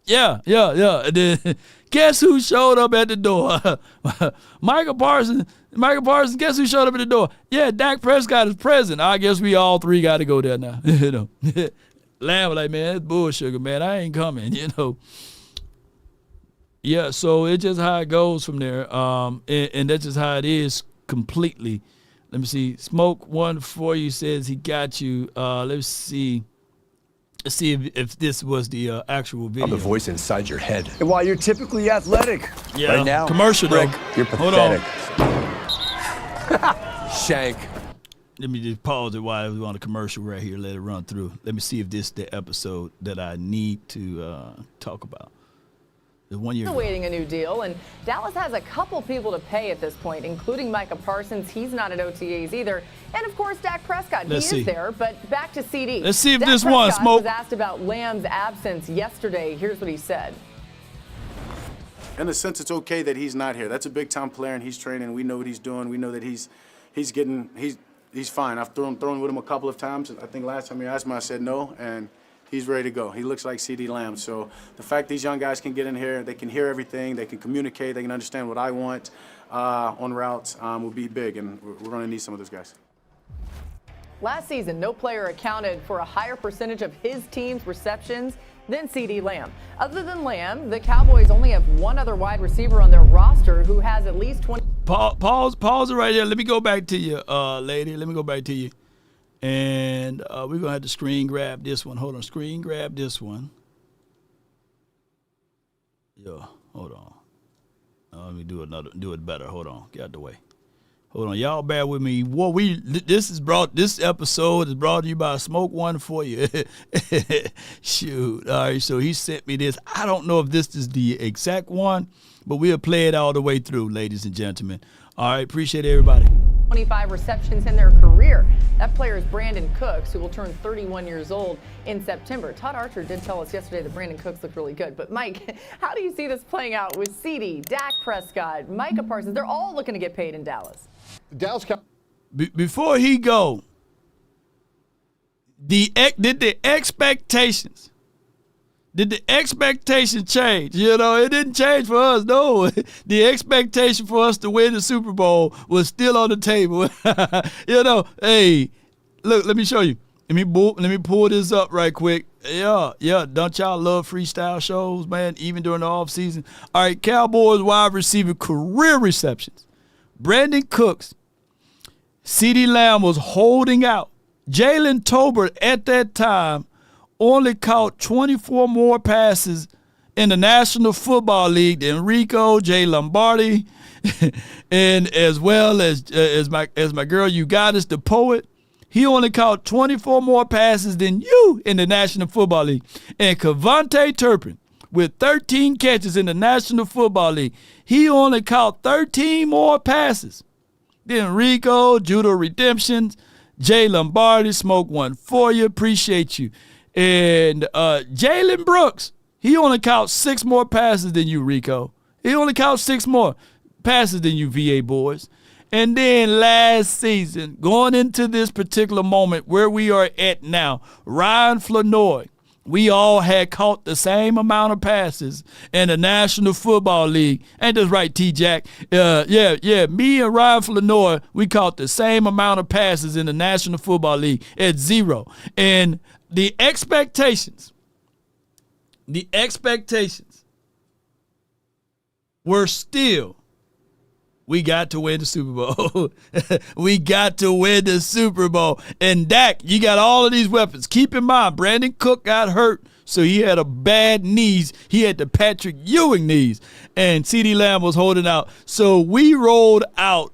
Yeah. And then guess who showed up at the door? Michael Parsons, guess who showed up at the door? Yeah, Dak Prescott is present. I guess we all 3 got to go there now. You know, Lamb was like, man, that's bullshit, man. I ain't coming, you know. Yeah, so it's just how it goes from there. And that's just how it is completely. Let me see. Smoke 1 for you says he got you. Let's see. Let's see if this was the actual video. I'm the voice inside your head. And while you're typically athletic. Yeah, right now, commercial though. Rick, you're pathetic. Hold on. Shank. Let me just pause it while we're on the commercial right here. Let it run through. Let me see if this is the episode that I need to talk about. Awaiting a new deal, and Dallas has a couple people to pay at this point, including Micah Parsons. He's not at OTAs either, and of course Dak Prescott. He is there, but back to CD. Let's see if Dak this Prescott one Smoke was asked about Lamb's absence yesterday. Here's what he said. In a sense, it's okay that he's not here. That's a big time player, and he's training. We know what he's doing. We know that he's fine. I've thrown with him a couple of times. I think last time he asked me, I said no, and he's ready to go. He looks like CeeDee Lamb. So the fact these young guys can get in here, they can hear everything, they can communicate, they can understand what I want on routes will be big, and we're going to need some of those guys. Last season, no player accounted for a higher percentage of his team's receptions than CeeDee Lamb. Other than Lamb, the Cowboys only have one other wide receiver on their roster who has at least 20. Pause it right there. Let me go back to you, lady. Let me go back to you. And we're going to have to screen grab this one. Hold on. Screen grab this one. Yeah, hold on. Let me do it better. Hold on. Get out the way. Hold on. Y'all bear with me. This episode is brought to you by Smoke One for you. Shoot. All right, so he sent me this. I don't know if this is the exact one, but we'll play it all the way through, ladies and gentlemen. All right, appreciate everybody. 25 receptions in their career. That player is Brandon Cooks, who will turn 31 years old in September. Todd Archer did tell us yesterday that Brandon Cooks looked really good. But, Mike, how do you see this playing out with CeeDee, Dak Prescott, Micah Parsons? They're all looking to get paid in Dallas. Before he go, did the expectations change? You know, it didn't change for us. No, the expectation for us to win the Super Bowl was still on the table. You know, hey, look, let me show you. Let me pull this up right quick. Yeah. Don't y'all love freestyle shows, man, even during the offseason? All right, Cowboys wide receiver career receptions. Brandon Cooks, CeeDee Lamb was holding out. Jalen Tolbert at that time only caught 24 more passes in the National Football League than Rico, J. Lombardi, and as well as my girl, you got us, the poet. He only caught 24 more passes than you in the National Football League. And Cavante Turpin, with 13 catches in the National Football League, he only caught 13 more passes than Rico, Judo Redemption, Jay Lombardi, Smoke One for you, appreciate you. And Jalen Brooks, he only caught 6 more passes than you, Rico. He only caught 6 more passes than you, VA boys. And then last season, going into this particular moment where we are at now, Ryan Flanoy, we all had caught the same amount of passes in the National Football League. Ain't this right, T-Jack? Yeah. Me and Ryan Flanoy, we caught the same amount of passes in the National Football League at 0. And the expectations were still, we got to win the Super Bowl. We got to win the Super Bowl. And Dak, you got all of these weapons. Keep in mind, Brandon Cook got hurt, so he had a bad knees. He had the Patrick Ewing knees. And CeeDee Lamb was holding out. So we rolled out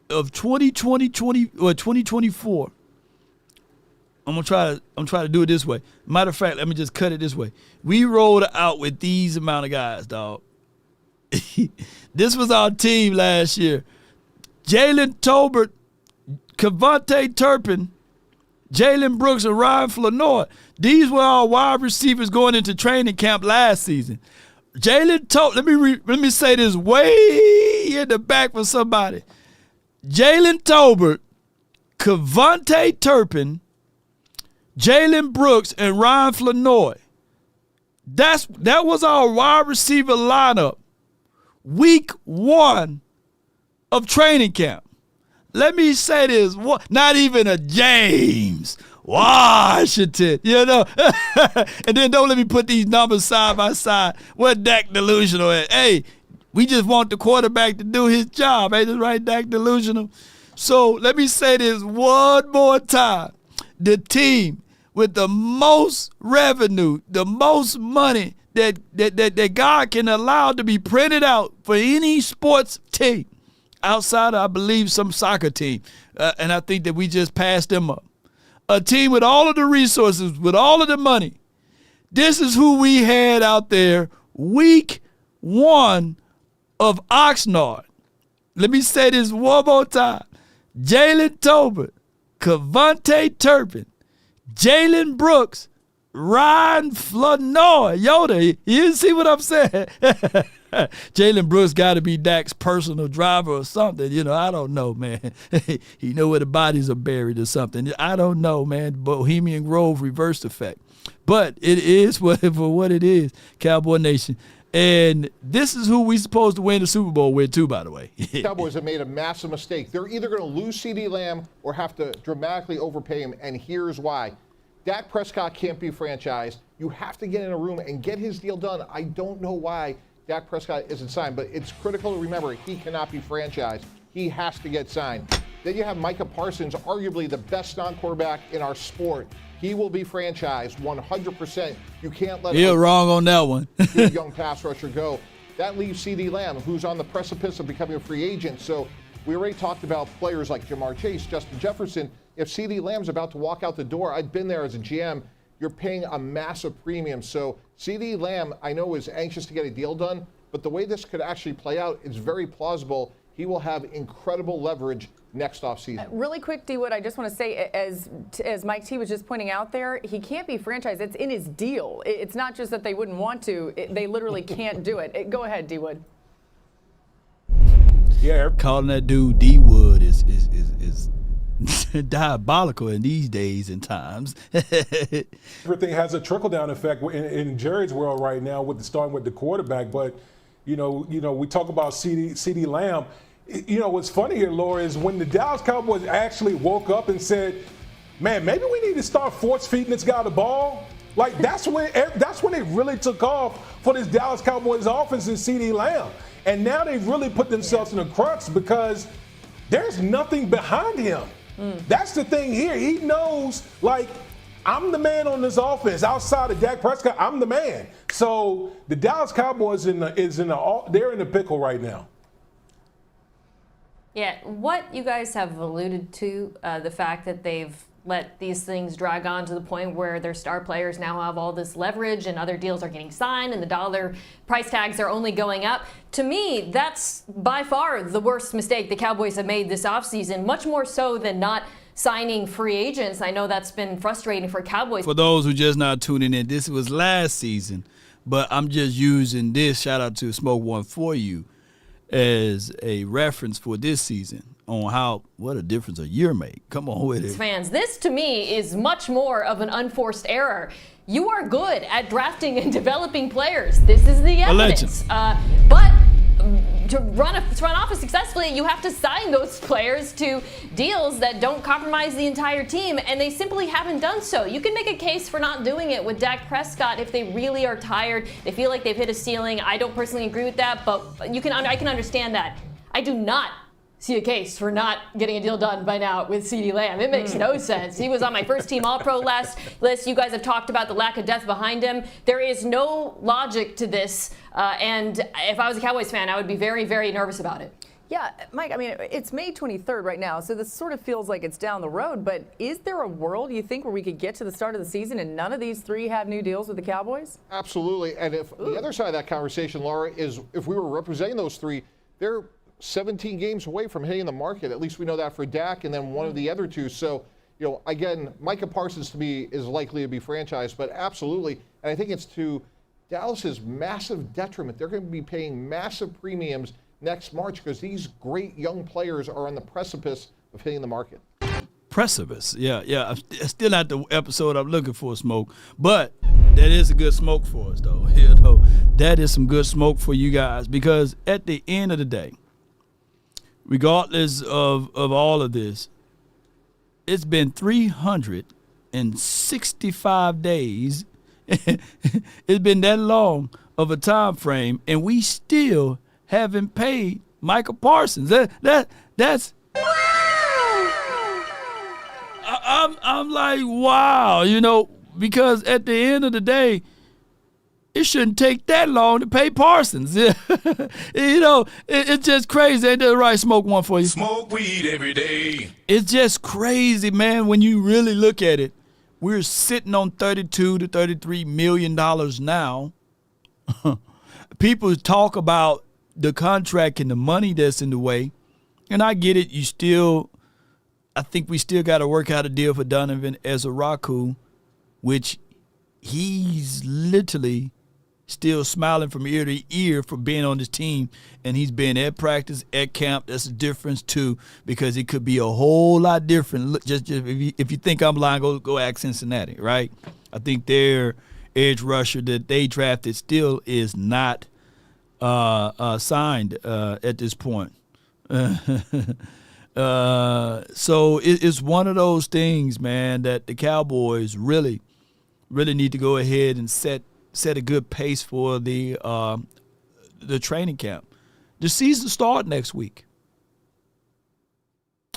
of 2024. I'm trying to do it this way. Matter of fact, let me just cut it this way. We rolled out with these amount of guys, dog. This was our team last year. Jalen Tolbert, Cavante Turpin, Jalen Brooks, and Ryan Flanoy. These were our wide receivers going into training camp last season. Jalen Tolbert, let me say this way in the back for somebody. Jalen Tolbert, Cavante Turpin, Jalen Brooks, and Ryan Flanoy. That was our wide receiver lineup. Week 1 of training camp. Let me say this, not even a James Washington, you know. And then don't let me put these numbers side by side. What Dak delusional at? Hey, we just want the quarterback to do his job. Ain't this right, Dak delusional? So let me say this one more time. The team with the most revenue, the most money that God can allow to be printed out for any sports team outside, I believe, some soccer team. And I think that we just passed them up. A team with all of the resources, with all of the money. This is who we had out there week 1 of Oxnard. Let me say this one more time. Jalen Tolbert, Cavante Turpin, Jalen Brooks, Ryan Flanoy. Yoda, you see what I'm saying? Jalen Brooks got to be Dak's personal driver or something. You know, I don't know, man. He know where the bodies are buried or something. I don't know, man. Bohemian Grove reverse effect. But it is for what it is, Cowboy Nation. And this is who we supposed to win the Super Bowl with, too, by the way. Cowboys have made a massive mistake. They're either going to lose CeeDee Lamb or have to dramatically overpay him, and here's why. Dak Prescott can't be franchised. You have to get in a room and get his deal done. I don't know why Dak Prescott isn't signed, but it's critical to remember he cannot be franchised. He has to get signed. Then you have Micah Parsons, arguably the best non-quarterback in our sport. He will be franchised 100%. You can't let You're wrong on that one. good young pass rusher go. That leaves CeeDee Lamb, who's on the precipice of becoming a free agent. So we already talked about players like Jamar Chase, Justin Jefferson. If CeeDee Lamb's about to walk out the door, I've been there as a GM, you're paying a massive premium. So CeeDee Lamb, I know, is anxious to get a deal done, but the way this could actually play out is very plausible. He will have incredible leverage next offseason. Really quick, D-Wood, I just want to say, as Mike T was just pointing out there, he can't be franchised. It's in his deal. It's not just that they wouldn't want to. They literally can't do it. Go ahead, D-Wood. Yeah, calling that dude D-Wood is diabolical in these days and times. Everything has a trickle-down effect in Jerry's world right now, starting with the quarterback. But you know, we talk about CeeDee Lamb. You know, what's funny here, Laura, is when the Dallas Cowboys actually woke up and said, "Man, maybe we need to start force-feeding this guy the ball." Like that's when it really took off for this Dallas Cowboys offense and CeeDee Lamb. And now they've really put themselves in a crux because there's nothing behind him. That's the thing here. He knows, like, I'm the man on this offense. Outside of Dak Prescott, I'm the man. So the Dallas Cowboys they're in the pickle right now. Yeah, what you guys have alluded to, the fact that they've let these things drag on to the point where their star players now have all this leverage and other deals are getting signed and the dollar price tags are only going up. To me, that's by far the worst mistake the Cowboys have made this offseason, much more so than not signing free agents. I know that's been frustrating for Cowboys. For those who just not tuning in, this was last season, but I'm just using this, shout out to Smoke One for you, as a reference for this season on what a difference a year make. Come on with it. Fans, this to me is much more of an unforced error. You are good at drafting and developing players. This is the evidence. But to run off successfully, you have to sign those players to deals that don't compromise the entire team, and they simply haven't done so. You can make a case for not doing it with Dak Prescott if they really are tired. They feel like they've hit a ceiling. I don't personally agree with that, but I can understand that. I do not see a case for not getting a deal done by now with CeeDee Lamb. It makes no sense. He was on my first team All-Pro list. You guys have talked about the lack of depth behind him. There is no logic to this, and if I was a Cowboys fan, I would be very, very nervous about it. Yeah, Mike, I mean, it's May 23rd right now, so this sort of feels like it's down the road, but is there a world, you think, where we could get to the start of the season and none of these three have new deals with the Cowboys? Absolutely, and if the other side of that conversation, Laura, is if we were representing those three, they're 17 games away from hitting the market. At least we know that for Dak and then one of the other two. So, you know, again, Micah Parsons to me is likely to be franchised, but absolutely. And I think it's to Dallas's massive detriment. They're going to be paying massive premiums next March because these great young players are on the precipice of hitting the market. Precipice, yeah. Still not the episode I'm looking for, Smoke, but that is a good smoke for us, though. You know, that is some good smoke for you guys because at the end of the day, regardless of all of this, it's been 365 days. It's been that long of a time frame, and we still haven't paid Micah Parsons. That's I'm like, wow, you know, because at the end of the day, it shouldn't take that long to pay Parsons. You know, it's just crazy. Ain't that right? Smoke one for you. Smoke weed every day. It's just crazy, man, when you really look at it. We're sitting on $32 to $33 million now. People talk about the contract and the money that's in the way. And I get it. I think we still got to work out a deal for Donovan Ezaraku, which he's literally still smiling from ear to ear for being on this team, and he's been at practice, at camp. That's a difference too, because it could be a whole lot different. Look, just if you think I'm lying, go ask Cincinnati, right? I think their edge rusher that they drafted still is not signed at this point. So it's one of those things, man, that the Cowboys really need to go ahead and set a good pace for the training camp. The season starts next week.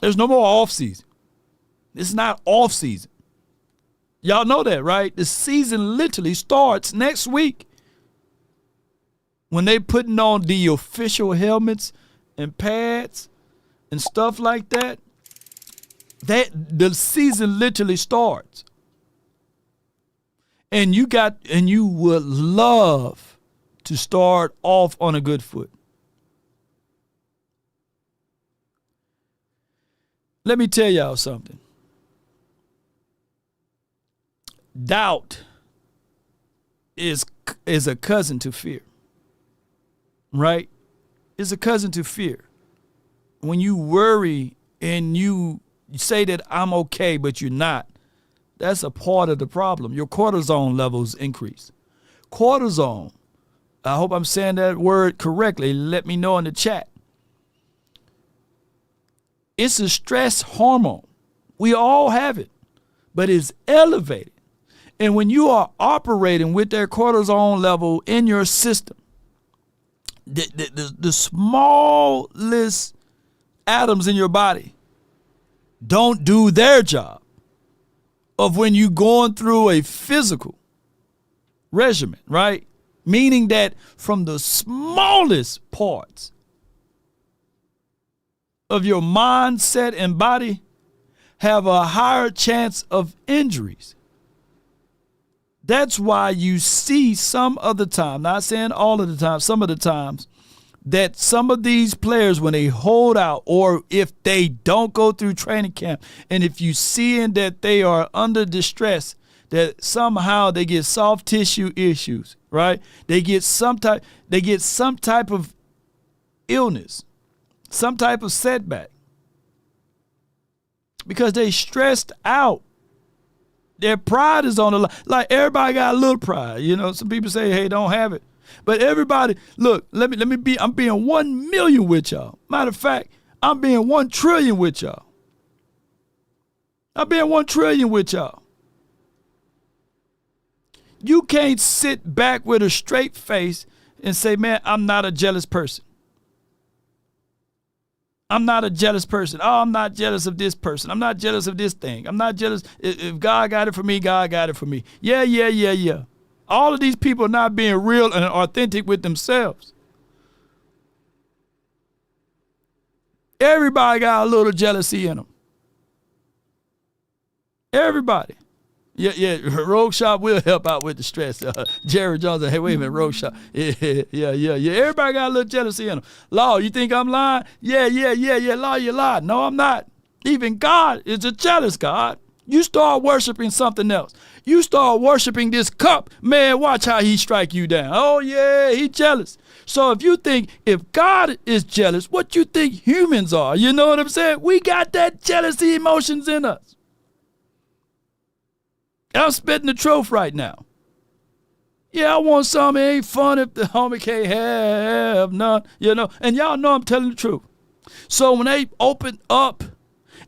There's no more off season. It's not off season. Y'all know that, right? The season literally starts next week. When they putting on the official helmets and pads and stuff like that, the season literally starts. And you would love to start off on a good foot. Let me tell y'all something. Doubt is a cousin to fear. Right? It's a cousin to fear. When you worry and you say that I'm okay, but you're not, that's a part of the problem. Your cortisone levels increase. Cortisone, I hope I'm saying that word correctly. Let me know in the chat. It's a stress hormone. We all have it, but it's elevated. And when you are operating with that cortisone level in your system, the smallest atoms in your body don't do their job of when you're going through a physical regimen, right? Meaning that from the smallest parts of your mindset and body have a higher chance of injuries. That's why you see some of the time, not saying all of the time, some of the times, that some of these players, when they hold out or if they don't go through training camp, and if you see that they are under distress, that somehow they get soft tissue issues, right? They get some type of illness, some type of setback, because they stressed out. Their pride is on the line. Like, everybody got a little pride. You know, some people say, hey, don't have it. But everybody, look, I'm being 1 million with y'all. Matter of fact, I'm being 1 trillion with y'all. I'm being 1 trillion with y'all. You can't sit back with a straight face and say, man, I'm not a jealous person. I'm not a jealous person. Oh, I'm not jealous of this person. I'm not jealous of this thing. I'm not jealous. If God got it for me, God got it for me. Yeah. All of these people are not being real and authentic with themselves. Everybody got a little jealousy in them. Everybody. Yeah. RogueShop will help out with the stress. Jerry Jones said, hey, wait a minute, RogueShop. Yeah. Everybody got a little jealousy in them. Law, you think I'm lying? Yeah. Law, you lie. No, I'm not. Even God is a jealous God. You start worshiping something else. You start worshiping this cup. Man, watch how he strike you down. Oh, yeah, he jealous. So if God is jealous, what you think humans are? You know what I'm saying? We got that jealousy emotions in us. I'm spitting the truth right now. Yeah, I want something. It ain't fun if the homie can't have none, you know. And y'all know I'm telling the truth. So when they open up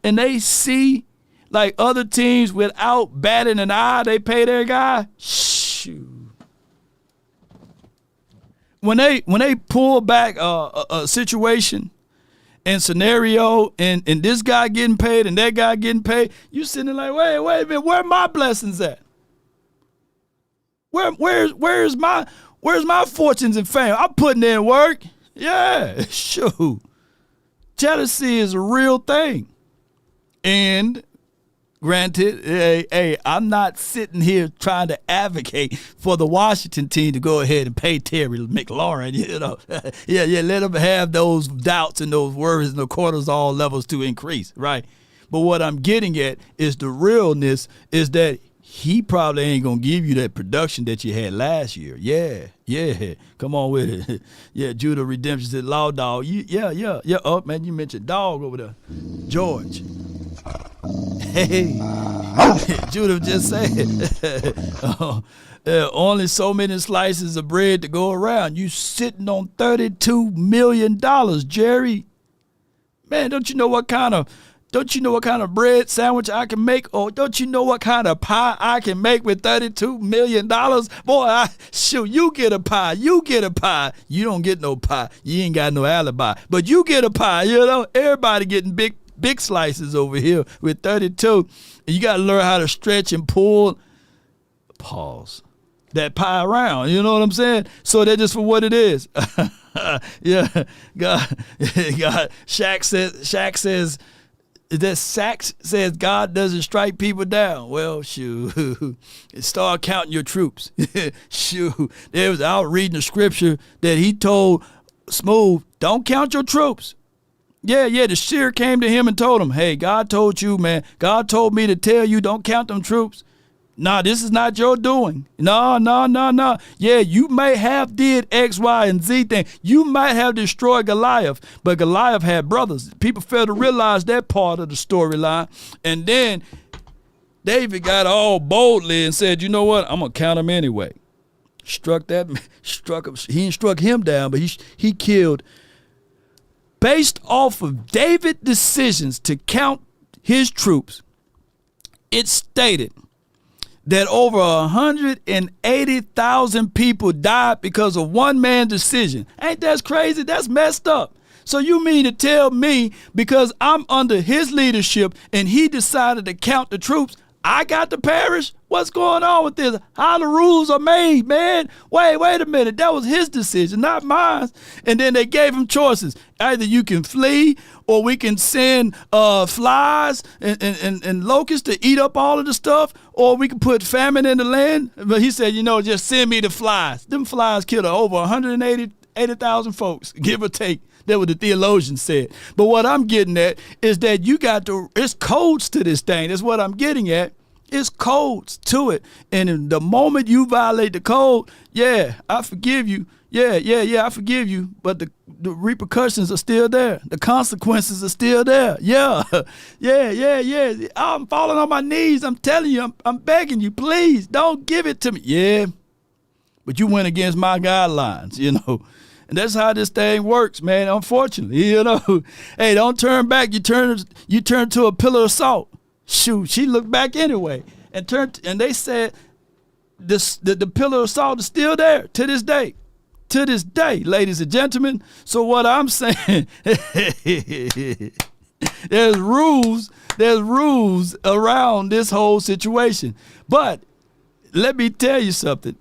and they see like other teams without batting an eye, they pay their guy, shoot. When they pull back a situation and scenario and this guy getting paid and that guy getting paid, you sitting there like, wait a minute, where are my blessings at? Where's my fortunes and fame? I'm putting in work. Yeah, shoot. Jealousy is a real thing. And granted, hey, I'm not sitting here trying to advocate for the Washington team to go ahead and pay Terry McLaurin, you know. yeah, let them have those doubts and those worries and the cortisol levels to increase, right? But what I'm getting at is the realness is that he probably ain't going to give you that production that you had last year. Yeah. Come on with it. Yeah, Judah Redemption said, Law Dog. Yeah. Oh, man, you mentioned dog over there. George. Hey. Judah just said, there are only so many slices of bread to go around. You sitting on $32 million, Jerry. Man, don't you know what kind of bread sandwich I can make? Or don't you know what kind of pie I can make with $32 million? Boy, you get a pie. You get a pie. You don't get no pie. You ain't got no alibi. But you get a pie, you know? Everybody getting big slices over here with 32. And you got to learn how to stretch and pull. Pause. That pie around. You know what I'm saying? So that's just for what it is. Yeah. God. Shaq says God doesn't strike people down. Well, shoot. Start counting your troops. Shoot. I was reading the scripture that he told Smooth, don't count your troops. Yeah, the seer came to him and told him, hey, God told you, man. God told me to tell you don't count them troops. Nah, this is not your doing. No. Yeah, you may have did X, Y, and Z thing. You might have destroyed Goliath, but Goliath had brothers. People fail to realize that part of the storyline. And then David got all boldly and said, you know what? I'm going to count him anyway. Struck him. He didn't struck him down, but he killed. Based off of David's decisions to count his troops, it stated that over 180,000 people died because of one man's decision. Ain't that crazy? That's messed up. So you mean to tell me because I'm under his leadership and he decided to count the troops, I got to perish? What's going on with this? How the rules are made, man? Wait a minute. That was his decision, not mine. And then they gave him choices. Either you can flee or we can send flies and locusts to eat up all of the stuff, or we can put famine in the land. But he said, just send me the flies. Them flies killed over 180,000 folks, give or take. That's what the theologian said. But what I'm getting at is that it's codes to this thing. That's what I'm getting at. It's codes to it. And in the moment you violate the code, I forgive you. I forgive you. But the repercussions are still there. The consequences are still there. Yeah. I'm falling on my knees. I'm telling you, I'm begging you, please don't give it to me. Yeah. But you went against my guidelines, And that's how this thing works, man, unfortunately, Hey, don't turn back. You turn to a pillar of salt. Shoot, she looked back anyway and they said the pillar of salt is still there to this day. To this day, ladies and gentlemen. So what I'm saying, there's rules around this whole situation. But let me tell you something.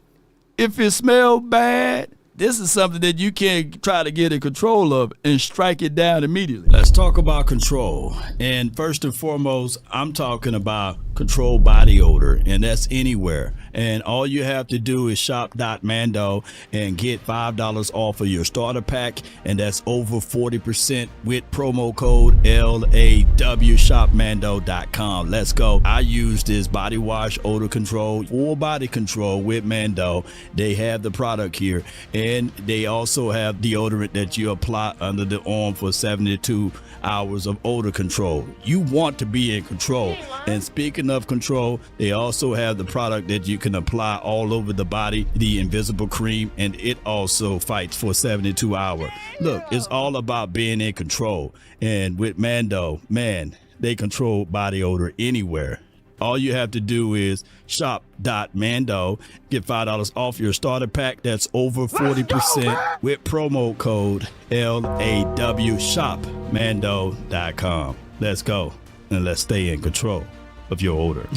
If it smells bad, this is something that you can try to get in control of and strike it down immediately. Let's talk about control. And first and foremost, I'm talking about control body odor, and that's anywhere. And all you have to do is shop.mando and get $5 off of your starter pack, and that's over 40% with promo code LAW, shopmando.com. Let's go. I use this body wash odor control, full body control with Mando. They have the product here, and they also have deodorant that you apply under the arm for 72 hours of odor control. You want to be in control. And speaking of control, they also have the product that you can apply all over the body, the invisible cream, and it also fights for 72 hours. Look, it's all about being in control. And with Mando, man, they control body odor anywhere. All you have to do is shop.mando, get $5 off your starter pack. That's over 40% with promo code LAW, shopmando.com. Let's go and let's stay in control of your odor.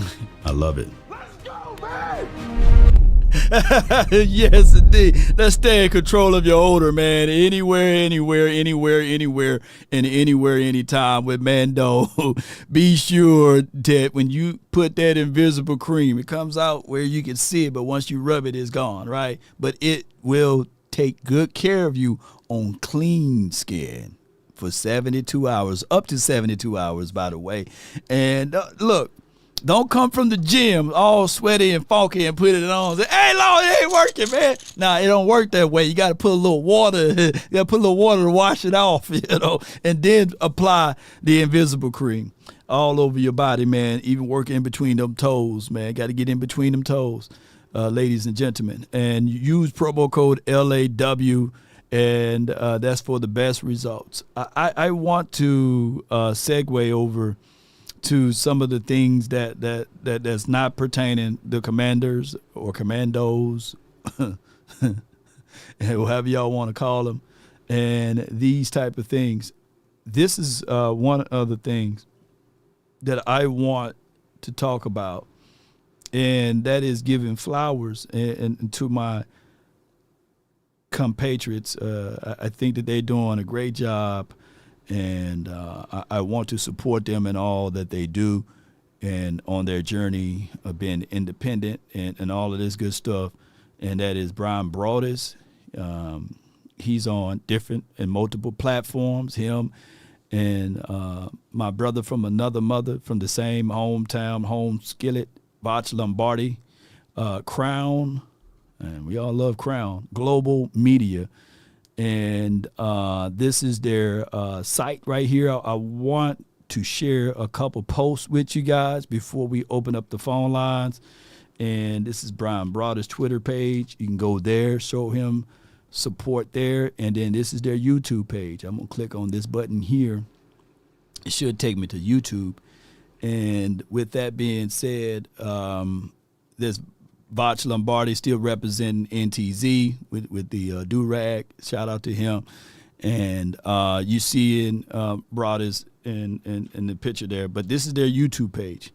I love it. Yes, indeed. Let's stay in control of your odor, man. Anywhere, and anywhere, anytime with Mando. Be sure that when you put that invisible cream, it comes out where you can see it, but once you rub it, it's gone, right? But it will take good care of you on clean skin for 72 hours, up to 72 hours, by the way. And look, don't come from the gym all sweaty and funky and put it on. Say, hey, Lord, it ain't working, man. Nah, it don't work that way. You got to put a little water. You got to put a little water to wash it off, and then apply the invisible cream. all over your body, man, even work in between them toes, man. Got to get in between them toes, ladies and gentlemen. And use promo code LAW, and that's for the best results. I want to segue over to some of the things that's not pertaining to commanders or commandos, however y'all want to call them, and these type of things. This is one of the things that I want to talk about, and that is giving flowers and to my compatriots. I think that they're doing a great job, and I want to support them in all that they do and on their journey of being independent and all of this good stuff. And that is Brian Broaddus. He's on different and multiple platforms, him and my brother from another mother from the same hometown, home skillet, Botch Lombardi, Crown, and we all love Crown, Global Media. And this is their site right here. I want to share a couple posts with you guys before we open up the phone lines. And this is Brian Broaddus' Twitter page. You can go there, show him support there. And then this is their YouTube page. I'm going to click on this button here. It should take me to YouTube. And with that being said, there's Botch Lombardi still representing NTZ with the do-rag. Shout out to him. And you see in Broaddus in the picture there. But this is their YouTube page.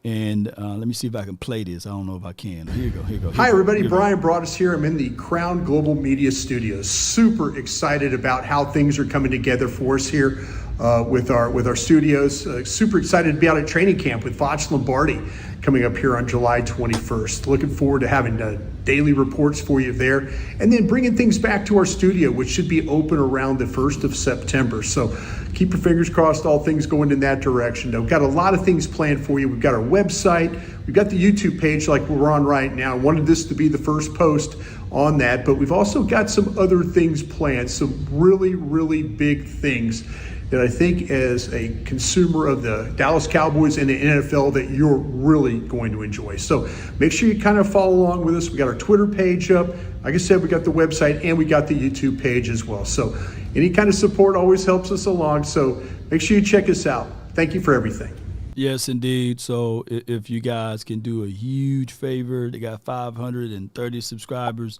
And let me see if I can play this. I don't know if I can. Here you go. Hi, everybody. Brian Broaddus here. I'm in the Crown Global Media Studios. Super excited about how things are coming together for us here with our studios. Super excited to be out at training camp with Botch Lombardi coming up here on July 21st. Looking forward to having daily reports for you there, and then bringing things back to our studio, which should be open around the 1st of September. So keep your fingers crossed, all things going in that direction. We've got a lot of things planned for you. We've got our website. We've got the YouTube page like we're on right now. I wanted this to be the first post on that, but we've also got some other things planned, some really, really big things that I think as a consumer of the Dallas Cowboys and the NFL that you're really going to enjoy. So make sure you kind of follow along with us. We got our Twitter page up. Like I said, we got the website and we got the YouTube page as well. So any kind of support always helps us along. So make sure you check us out. Thank you for everything. Yes, indeed. So if you guys can do a huge favor, they got 530 subscribers.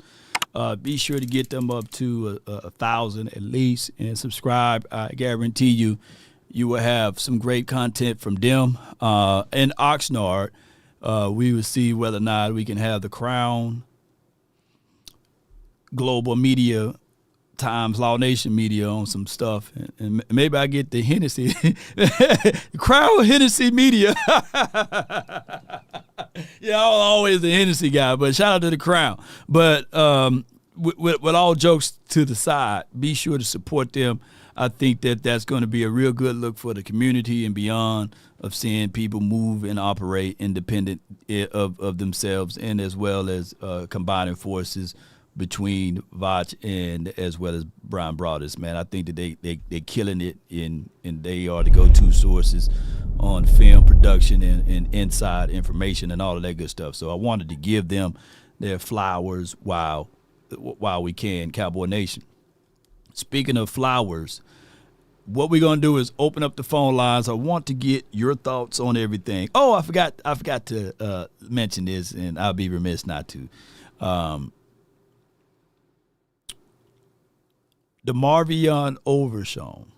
Be sure to get them up to 1,000 at least and subscribe. I guarantee you will have some great content from them. In Oxnard, we will see whether or not we can have the Crown Global Media times Law Nation Media on some stuff, and maybe I get the Hennessy, Crown Hennessy Media. Yeah, I'm always the Hennessy guy, but shout out to the Crown. But with all jokes to the side, be sure to support them. I think that's going to be a real good look for the community and beyond of seeing people move and operate independent of themselves, and as well as combining forces between Vach and as well as Brian Broaddus, man. I think that they killing it and they are the go-to sources on film production and inside information and all of that good stuff. So I wanted to give them their flowers while we can, Cowboy Nation. Speaking of flowers, what we're gonna do is open up the phone lines. I want to get your thoughts on everything. Oh, I forgot to mention this, and I'll be remiss not to. The Marvion Overshown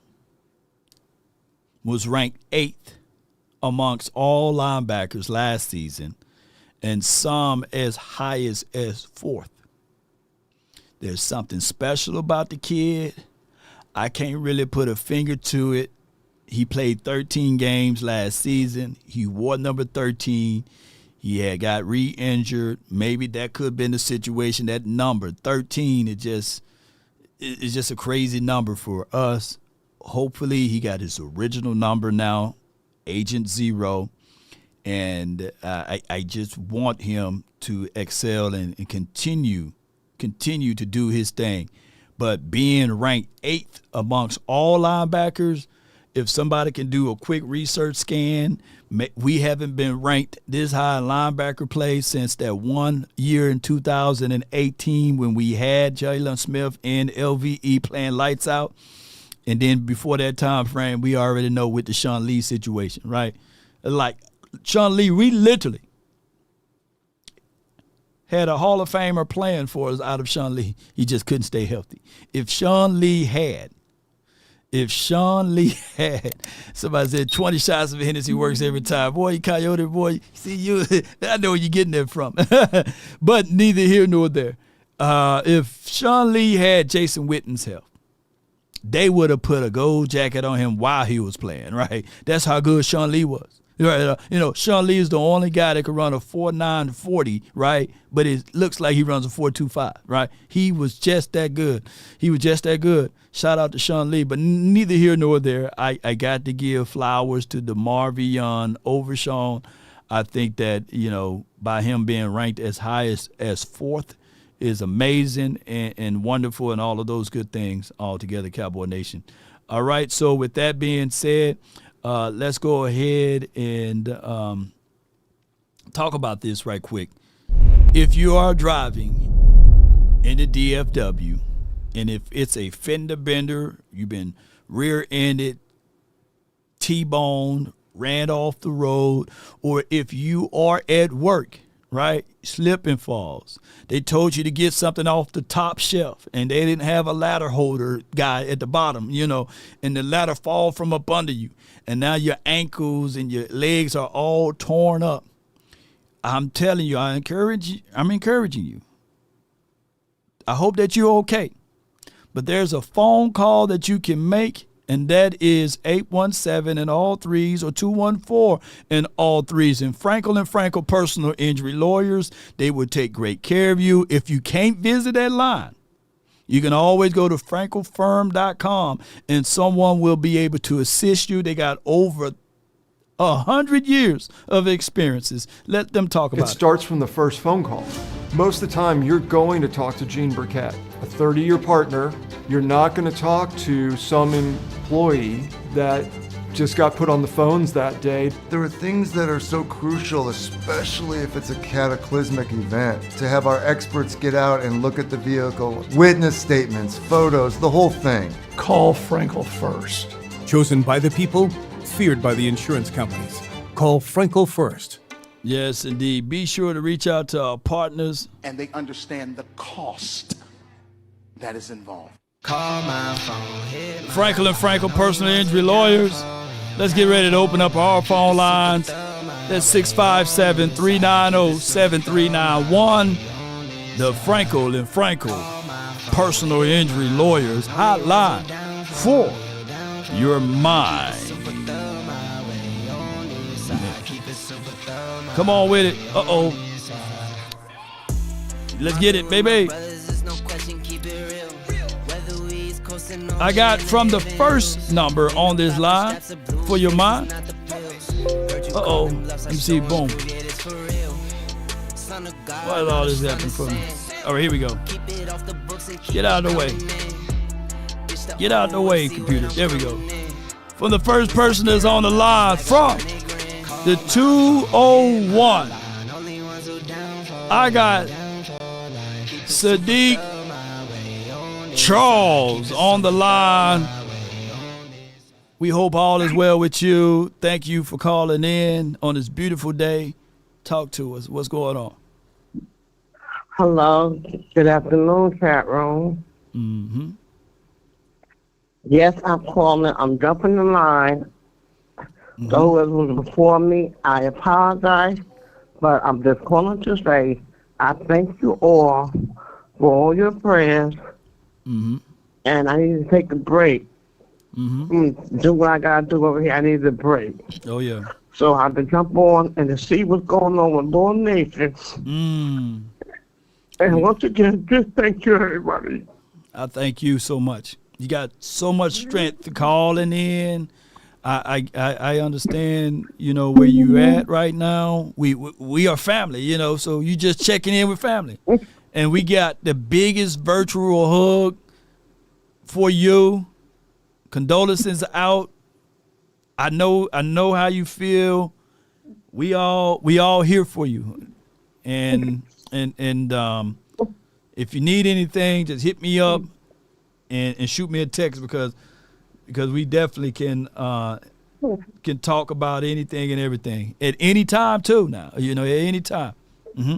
was ranked 8th amongst all linebackers last season, and some as high as 4th. There's something special about the kid. I can't really put a finger to it. He played 13 games last season. He wore number 13. He had got re-injured. Maybe that could have been the situation. That number, 13, it's just a crazy number for us. Hopefully he got his original number now, Agent 0. And I just want him to excel and continue to do his thing. But being ranked 8th amongst all linebackers If somebody can do a quick research scan, we haven't been ranked this high in linebacker play since that 1 year in 2018 when we had Jalen Smith and LVE playing lights out. And then before that time frame, we already know with the Sean Lee situation, right? Like Sean Lee, we literally had a Hall of Famer playing for us out of Sean Lee. He just couldn't stay healthy. If Sean Lee had, somebody said 20 shots of Hennessy works every time. Boy, Coyote, boy, see you, I know where you're getting that from. But neither here nor there. If Sean Lee had Jason Witten's health, they would have put a gold jacket on him while he was playing, right? That's how good Sean Lee was. Right, Sean Lee is the only guy that could run a 4.9 40, right? But it looks like he runs a 4.25, right? He was just that good. Shout out to Sean Lee, but neither here nor there. I got to give flowers to DeMarvion over Sean. I think that, by him being ranked as high as fourth is amazing and wonderful and all of those good things all together, Cowboy Nation. All right, so with that being said, let's go ahead and talk about this right quick. If you are driving in the DFW, and if it's a fender bender, you've been rear-ended, T-boned, ran off the road, or if you are at work, right, slip and falls. They told you to get something off the top shelf, and they didn't have a ladder holder guy at the bottom, and the ladder fall from up under you. And now your ankles and your legs are all torn up. I'm telling you, I'm encouraging you. I hope that you're okay. But there's a phone call that you can make, and that is 817 and all threes or 214 and all threes. And Frenkel personal injury lawyers, they will take great care of you. If you can't visit that line, you can always go to frankelfirm.com and someone will be able to assist you. They got over 100 years of experiences. Let them talk about it. It starts from the first phone call. Most of the time, you're going to talk to Gene Burkett, a 30-year partner. You're not going to talk to some employee that just got put on the phones that day. There are things that are so crucial, especially if it's a cataclysmic event, to have our experts get out and look at the vehicle, witness statements, photos, the whole thing. Call Frenkel first. Chosen by the people, feared by the insurance companies. Call Frenkel first. Yes, indeed. Be sure to reach out to our partners. And they understand the cost that is involved. Call my phone. Frenkel personal injury lawyers. Let's get ready to open up our phone lines. That's 657-390-7391. The Frenkel personal injury lawyers hotline for your mind. Come on with it. Uh-oh. Let's get it, baby. I got from the first number on this line for your mind. Uh-oh. Let me see. Boom. Why is all this happening for me? All right, here we go. Get out of the way. Get out of the way, computer. There we go. From the first person that's on the line from the 201. I got Sadiq Charles on the line. We hope all is well with you. Thank you for calling in on this beautiful day. Talk to us. What's going on? Hello. Good afternoon, chat room. Mm-hmm. Yes, I'm calling. I'm jumping the line. Mm-hmm. Those who was before me, I apologize, but I'm just calling to say I thank you all for all your prayers. Mm-hmm. And I need to take a break. Mm-hmm. Do what I gotta do over here. I need a break. Oh yeah. So I have to jump on and to see what's going on with Lord Nation. And once again, just thank you, everybody. I thank you so much. You got so much strength to calling in. I understand, where you at right now. We are family, so you just checking in with family. And we got the biggest virtual hug for you. Condolences out I know how you feel. We all here for you, and if you need anything, just hit me up and shoot me a text because we definitely can talk about anything and everything at any time too. Now, at any time. Mm-hmm.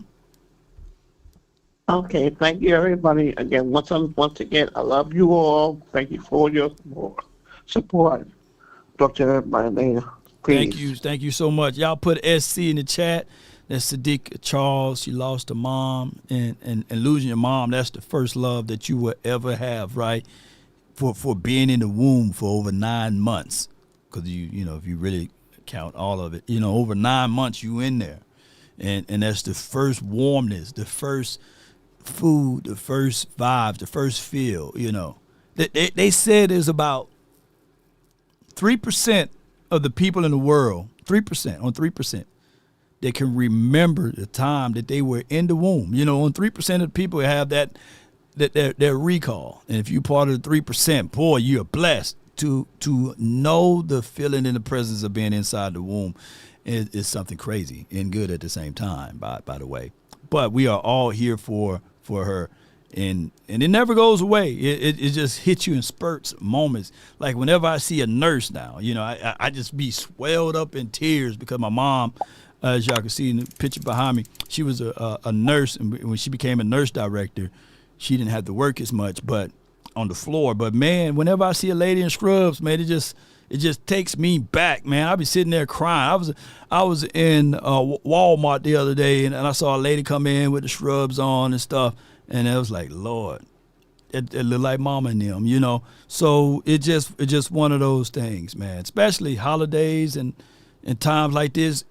Okay, thank you, everybody. Again, once again, I love you all. Thank you for your support. Talk to everybody later. Peace. Thank you so much. Y'all put SC in the chat. That's Sadiq Charles. She lost her mom, and losing your mom, that's the first love that you will ever have, right? For being in the womb for over 9 months, because if you really count all of it, over 9 months you in there, and that's the first warmness, the first food, the first vibes, the first feel. They said there's about 3% of the people in the world, 3%, that can remember the time that they were in the womb. On 3% of the people have that recall. And if you're part of the 3%, boy, you're blessed to know the feeling in the presence of being inside the womb. Is something crazy and good at the same time, by the way. But we are all here for her. And it never goes away. It just hits you in spurts, moments. Like whenever I see a nurse now, I just be swelled up in tears because my mom, as y'all can see in the picture behind me, she was a nurse. And when she became a nurse director, she didn't have to work as much but on the floor. But, man, whenever I see a lady in scrubs, man, it just takes me back, man. I be sitting there crying. I was in Walmart the other day, and I saw a lady come in with the scrubs on and stuff. And I was like, Lord, it looked like mama and them, So it's just one of those things, man. Especially holidays and times like this,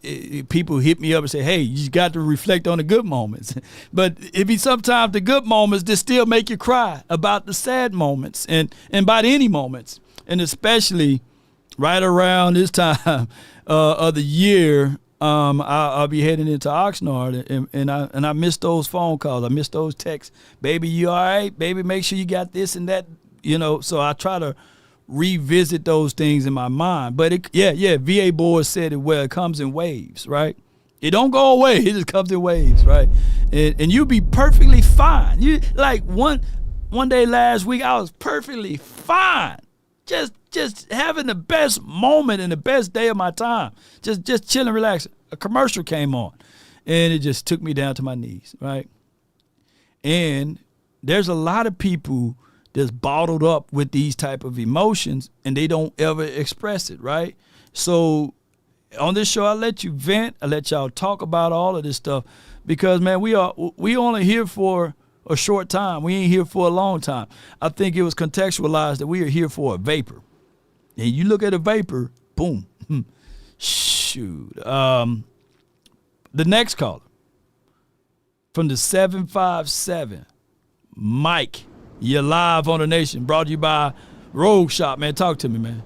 people hit me up and say, hey, you got to reflect on the good moments. But it be sometimes the good moments that still make you cry about the sad moments and about any moments. And especially right around this time of the year, I'll be heading into Oxnard, and I miss those phone calls. I miss those texts. Baby, you all right? Baby, make sure you got this and that. So I try to revisit those things in my mind. But VA board said it well. It comes in waves, right? It don't go away. It just comes in waves, right? And you be perfectly fine. You like one day last week, I was perfectly fine. Just having the best moment and the best day of my time. Just chilling, relaxing. A commercial came on, and it just took me down to my knees, right? And there's a lot of people that's bottled up with these type of emotions, and they don't ever express it, right? So on this show, I let you vent. I let y'all talk about all of this stuff because, man, we only here for a short time. We ain't here for a long time. I think it was contextualized that we are here for a vapor. And you look at a vapor, boom. Shoot. The next caller from the 757, Mike. You're live on the Nation. Brought to you by RogueShop, man. Talk to me, man.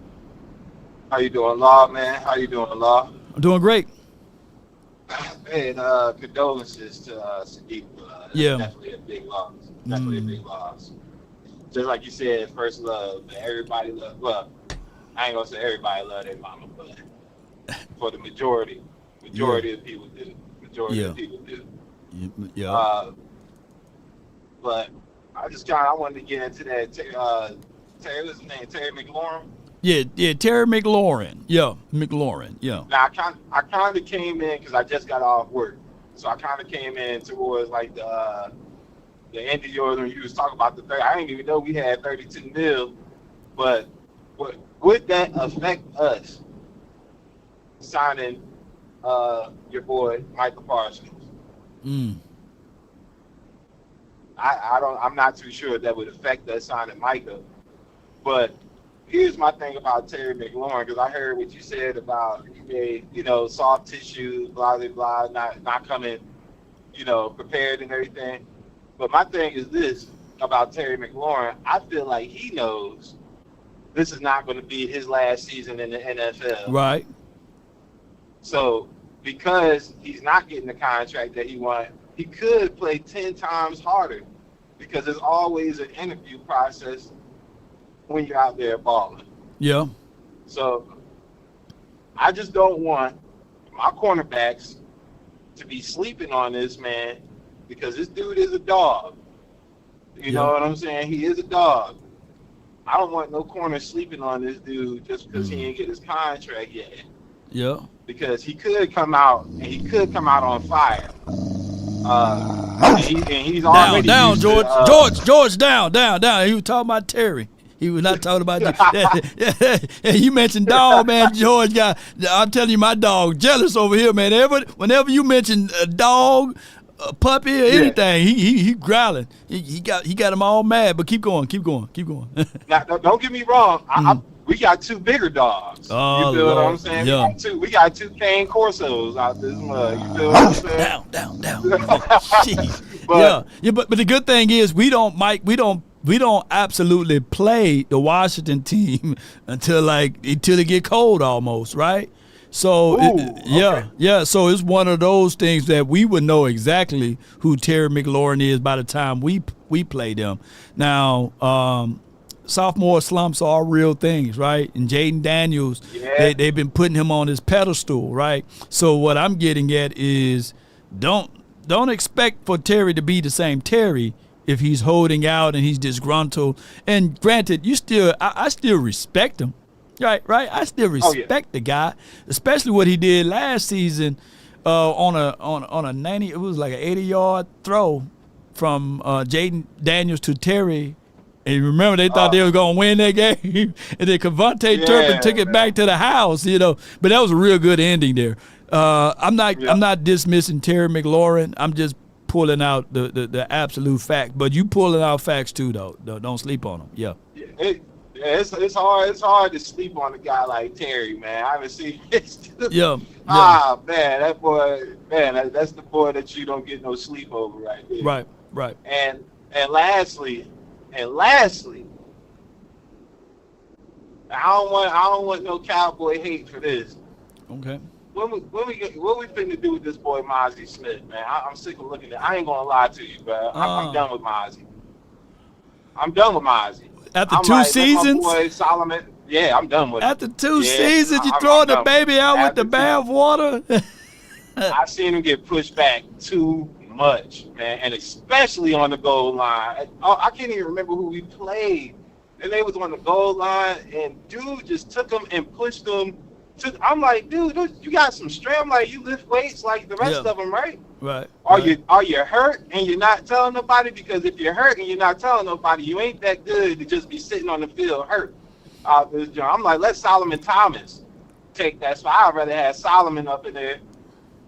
How you doing, Law, man? How you doing, Law? I'm doing great. And condolences to Sadiq. Yeah. Definitely a big loss. Definitely a big loss. Just like you said, first love, man. Everybody love. Well, I ain't gonna say everybody love their mama, but for the majority of people do. Majority of people do. Yeah. But I wanted to get into that. Terry, what's his name? Terry McLaurin. Yeah, Terry McLaurin. Yeah, McLaurin. Yeah. Now I kind of came in because I just got off work, so I kind of came in towards like the end of yours when you was talking about the 30. I didn't even know we had 32 mil, but would that affect us signing your boy Michael Parsons? I'm not too sure that would affect us signing Micah, but here's my thing about Terry McLaurin, because I heard what you said about he made, soft tissue, blah, blah, blah, not coming, prepared and everything. But my thing is this about Terry McLaurin. I feel like he knows this is not going to be his last season in the NFL. Right. So because he's not getting the contract that he wanted, he could play 10 times harder because there's always an interview process when you're out there balling. Yeah. So I just don't want my cornerbacks to be sleeping on this man because this dude is a dog. You know what I'm saying? He is a dog. I don't want no corner sleeping on this dude just because he didn't get his contract yet. Yeah. Because he could come out and he could come out on fire. And he's already down, George. To, George, down. He was talking about Terry. He was not talking about that. You mentioned dog, man. George I'm telling you, my dog jealous over here, man. Whenever you mention a dog, a puppy, or anything, he growling. He got him all mad. But keep going. Now, don't get me wrong. We got two bigger dogs. Oh, you feel Lord. what I'm saying? Yeah. We got two cane Corsos out this mud. You feel what I'm saying? Down. Jeez. But the good thing is we don't absolutely play the Washington team until it get cold almost, right? So so it's one of those things that we would know exactly who Terry McLaurin is by the time we play them. Now, sophomore slumps are real things, right? And Jaden Daniels, they've been putting him on his pedestal, right? So what I'm getting at is don't expect for Terry to be the same Terry if he's holding out and he's disgruntled. And granted, I still respect him. Right. I still respect the guy, especially what he did last season on a 90. It was like an 80-yard throw from Jaden Daniels to Terry. And remember, they thought they were going to win that game, and then Cavante Turpin took it back to the house. But that was a real good ending there. I'm not dismissing Terry McLaurin. I'm just pulling out the absolute fact. But you pulling out facts too, though. Don't sleep on them. Yeah. It's hard to sleep on a guy like Terry, man. I haven't seen his Yeah. Man, that boy, man, that's the boy that you don't get no sleep over right there. Right. And lastly, I don't want no Cowboy hate for this. Okay. What we finna do with this boy Mozzie Smith, man? I'm sick of looking at. I ain't gonna lie to you, bro. I'm done with Mozzie. After two seasons? My boy Solomon, I'm done with it. After two seasons, you throwing the baby out with the bath water? I seen him get pushed back too much, man, and especially on the goal line. I can't even remember who we played. And they was on the goal line, and dude just took him and pushed him. I'm like, dude, you got some strength. I'm like, you lift weights like the rest of them, right? Right. Are you hurt and you're not telling nobody? Because if you're hurt and you're not telling nobody, you ain't that good to just be sitting on the field hurt. I'm like, let Solomon Thomas take that spot. I'd rather have Solomon up in there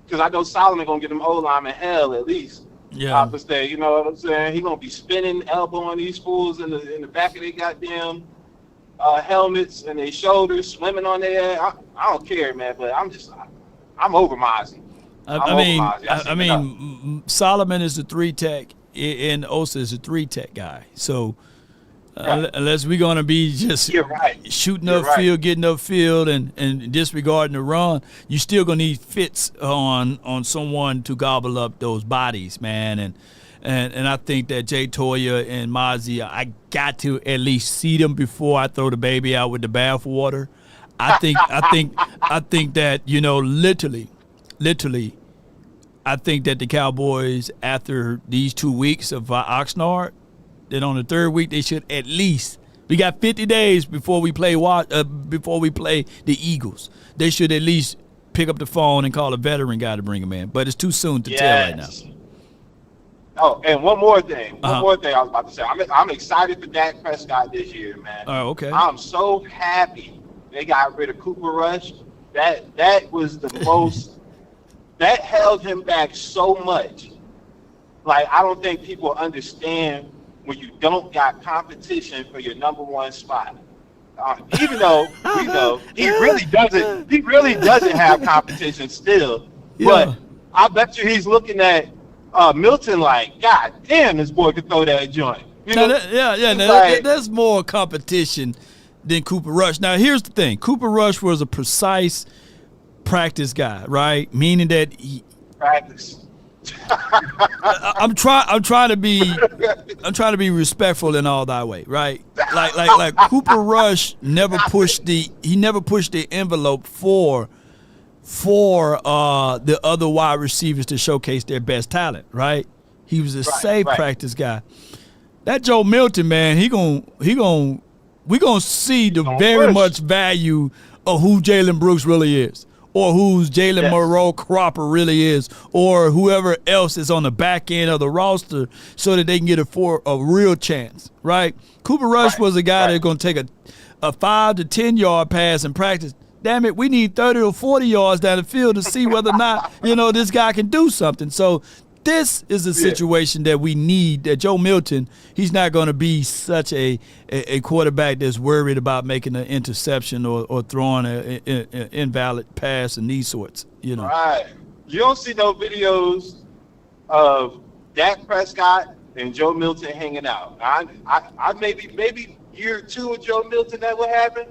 because I know Solomon gonna get them O-linemen hell at least. Yeah. You know what I'm saying? He gonna be spinning, elbowing these fools in the back of their goddamn helmets and their shoulders, swimming on their. I don't care, man. But I'm over Mozzie. I mean, Solomon is the 3-tech, and Osa is a 3-tech guy. So unless we're gonna be just shooting upfield, getting upfield, and disregarding the run, you still gonna need fits on someone to gobble up those bodies, man. And I think that Jay Toya and Mozzie, I got to at least see them before I throw the baby out with the bath water. I think that literally, I think that the Cowboys, after these 2 weeks of Oxnard, then on the third week they should at least. We got 50 days before we play the Eagles. They should at least pick up the phone and call a veteran guy to bring him in. But it's too soon to tell right now. Oh, and one more thing I was about to say. I'm excited for Dak Prescott this year, man. Oh, okay. I'm so happy they got rid of Cooper Rush. That was the most. That held him back so much. Like, I don't think people understand when you don't got competition for your number one spot. Even though we know he really doesn't have competition still. But I bet you he's looking at Milton like, God damn, this boy could throw that joint. There's more competition than Cooper Rush. Now, here's the thing. Cooper Rush was a precise practice guy, right? Meaning that he practice. I'm trying to be respectful in all thy way, right? Like Cooper Rush never pushed the envelope for for the other wide receivers to showcase their best talent, right? He was a safe practice guy. That Joe Milton, man, we gonna see the very much value of who Jalen Brooks really is, or who's Jalen Monroe Cropper really is, or whoever else is on the back end of the roster, so that they can get a real chance, right? Cooper Rush was a guy that's gonna take a 5 to 10 yard pass in practice. Damn it, we need 30 or 40 yards down the field to see whether or not, this guy can do something. So this is a situation that we need, that Joe Milton, he's not going to be such a quarterback that's worried about making an interception or throwing an invalid pass and these sorts, Right. You don't see no videos of Dak Prescott and Joe Milton hanging out. I maybe year 2 of Joe Milton that would happen,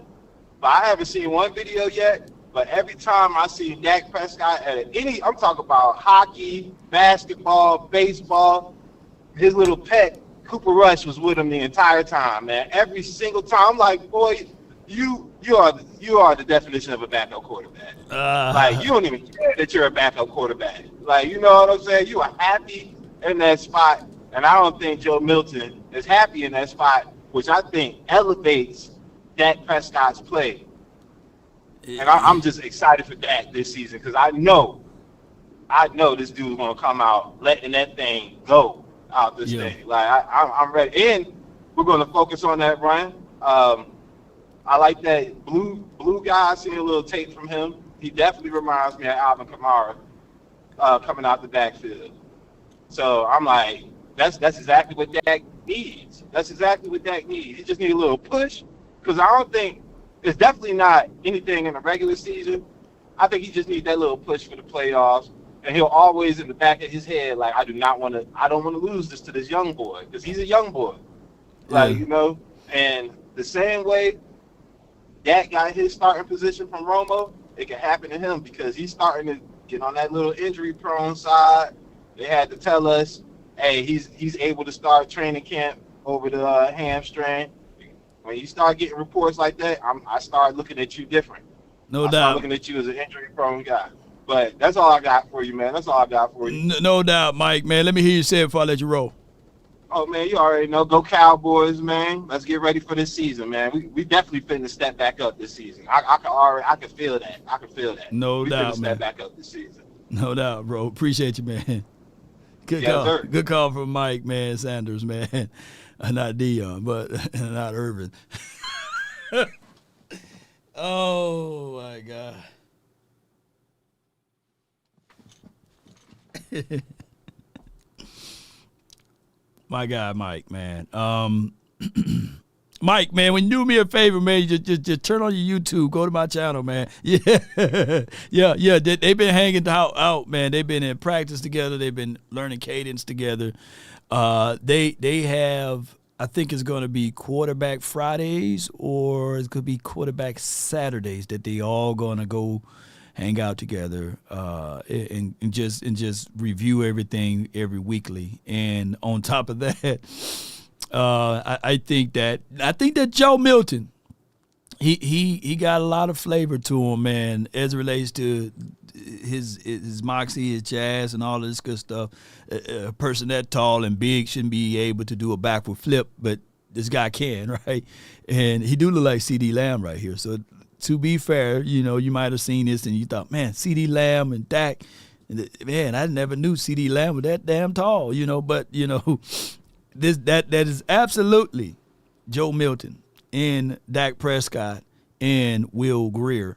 but I haven't seen one video yet. But every time I see Dak Prescott at I'm talking about hockey, basketball, baseball, his little pet, Cooper Rush, was with him the entire time, man. Every single time. I'm like, boy, you are the definition of a backup quarterback. Like, you don't even care that you're a backup quarterback. Like, you know what I'm saying? You are happy in that spot, and I don't think Joe Milton is happy in that spot, which I think elevates Dak Prescott's play. And I'm just excited for Dak this season, because I know this dude's gonna come out letting that thing go out this thing. Like I'm ready, and we're gonna focus on that run. I like that blue guy. I seen a little tape from him. He definitely reminds me of Alvin Kamara coming out the backfield. So I'm like, that's exactly what Dak needs. That's exactly what Dak needs. He just needs a little push, because I don't think. It's definitely not anything in the regular season. I think he just needs that little push for the playoffs, and he'll always in the back of his head, like, I don't want to lose this to this young boy, because he's a young boy, And the same way Dak got his starting position from Romo, it can happen to him, because he's starting to get on that little injury-prone side. They had to tell us, hey, he's able to start training camp over the hamstring. When you start getting reports like that, I start looking at you different. No doubt. I start looking at you as an injury-prone guy. But that's all I got for you, man. That's all I got for you. No doubt, Mike, man. Let me hear you say it before I let you roll. Oh, man, you already know. Go Cowboys, man. Let's get ready for this season, man. We definitely finna step back up this season. I can feel that. I can feel that. No doubt, man. Step back up this season. No doubt, bro. Appreciate you, man. Good yes, call. Sir. Good call from Mike, man. Sanders, man. Not Dion, but not Irvin. Oh my God. My guy, Mike, man. Mike, man, when you do me a favor, man, just turn on your YouTube, go to my channel, man. Yeah. They've been hanging out, man. They've been in practice together. They've been learning cadence together. They have. I think it's going to be quarterback Fridays, or it could be quarterback Saturdays that they all going to go hang out together and just review everything every weekly. And on top of that, I think that Joe Milton, he got a lot of flavor to him, man, as it relates to his moxie, his jazz, and all of this good stuff. A person that tall and big shouldn't be able to do a backward flip, but this guy can, right? And he do look like CeeDee Lamb right here. So to be fair, you might have seen this and you thought, man, CeeDee Lamb and Dak, man, I never knew CeeDee Lamb was that damn tall, but that is absolutely Joe Milton and Dak Prescott and Will Grier.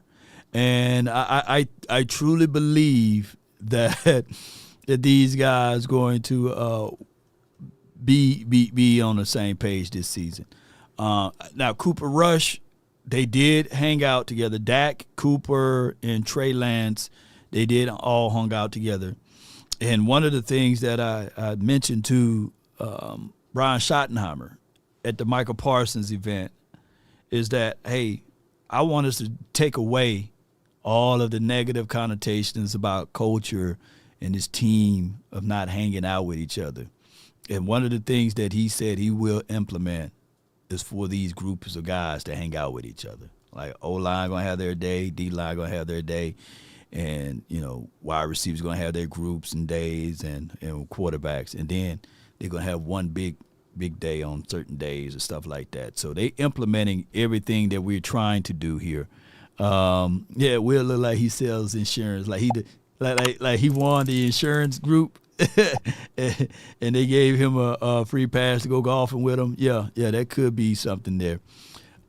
And I truly believe that these guys going to be on the same page this season. Now, Cooper Rush, they did hang out together. Dak, Cooper, and Trey Lance, they did all hung out together. And one of the things that I mentioned to Brian Schottenheimer at the Michael Parsons event is that, hey, I want us to take away all of the negative connotations about culture and his team of not hanging out with each other. And one of the things that he said he will implement is for these groups of guys to hang out with each other. Like O-line going to have their day, D-line going to have their day. And, wide receivers going to have their groups and days and quarterbacks. And then they're going to have one big day on certain days or stuff like that. So they implementing everything that we're trying to do here. Will look like he sells insurance, like he won the insurance group, and they gave him a free pass to go golfing with him. Yeah, that could be something there.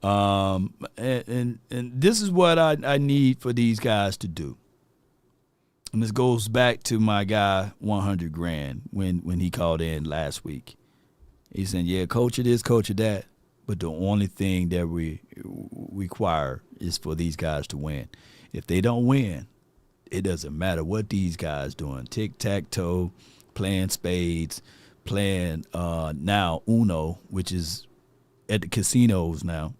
And this is what I need for these guys to do. And this goes back to my guy, 100 grand, when he called in last week. He said, yeah, coach of this, coach of that. But the only thing that we require is for these guys to win. If they don't win, it doesn't matter what these guys doing. Tic-tac-toe, playing spades, playing now Uno, which is at the casinos now.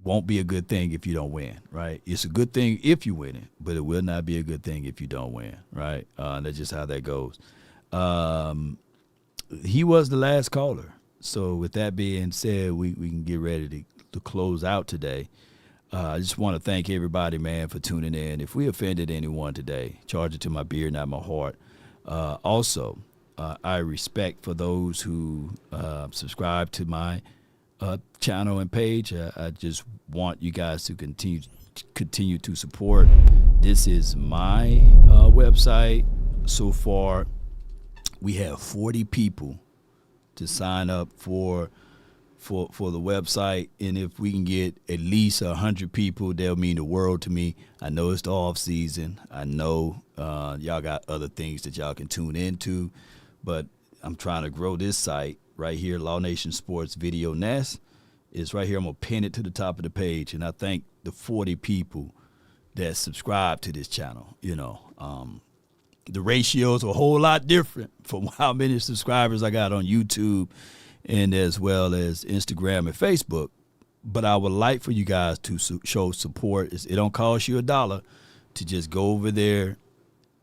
Won't be a good thing if you don't win, right? It's a good thing if you win it, but it will not be a good thing if you don't win, right? That's just how that goes. He was the last caller. So with that being said, we can get ready to close out today. I just want to thank everybody, man, for tuning in. If we offended anyone today, charge it to my beard, not my heart. Also, I respect for those who subscribe to my channel and page. I just want you guys to continue to support. This is my website. So far, we have 40 people to sign up for the website, and if we can get at least 100 people, that'll mean the world to me. I know it's the off season. I know y'all got other things that y'all can tune into, but I'm trying to grow this site right here, Law Nation Sports Video Nest. It's right here. I'm going to pin it to the top of the page, and I thank the 40 people that subscribe to this channel. The ratios are a whole lot different from how many subscribers I got on YouTube and as well as Instagram and Facebook. But I would like for you guys to show support. It don't cost you $1 to just go over there,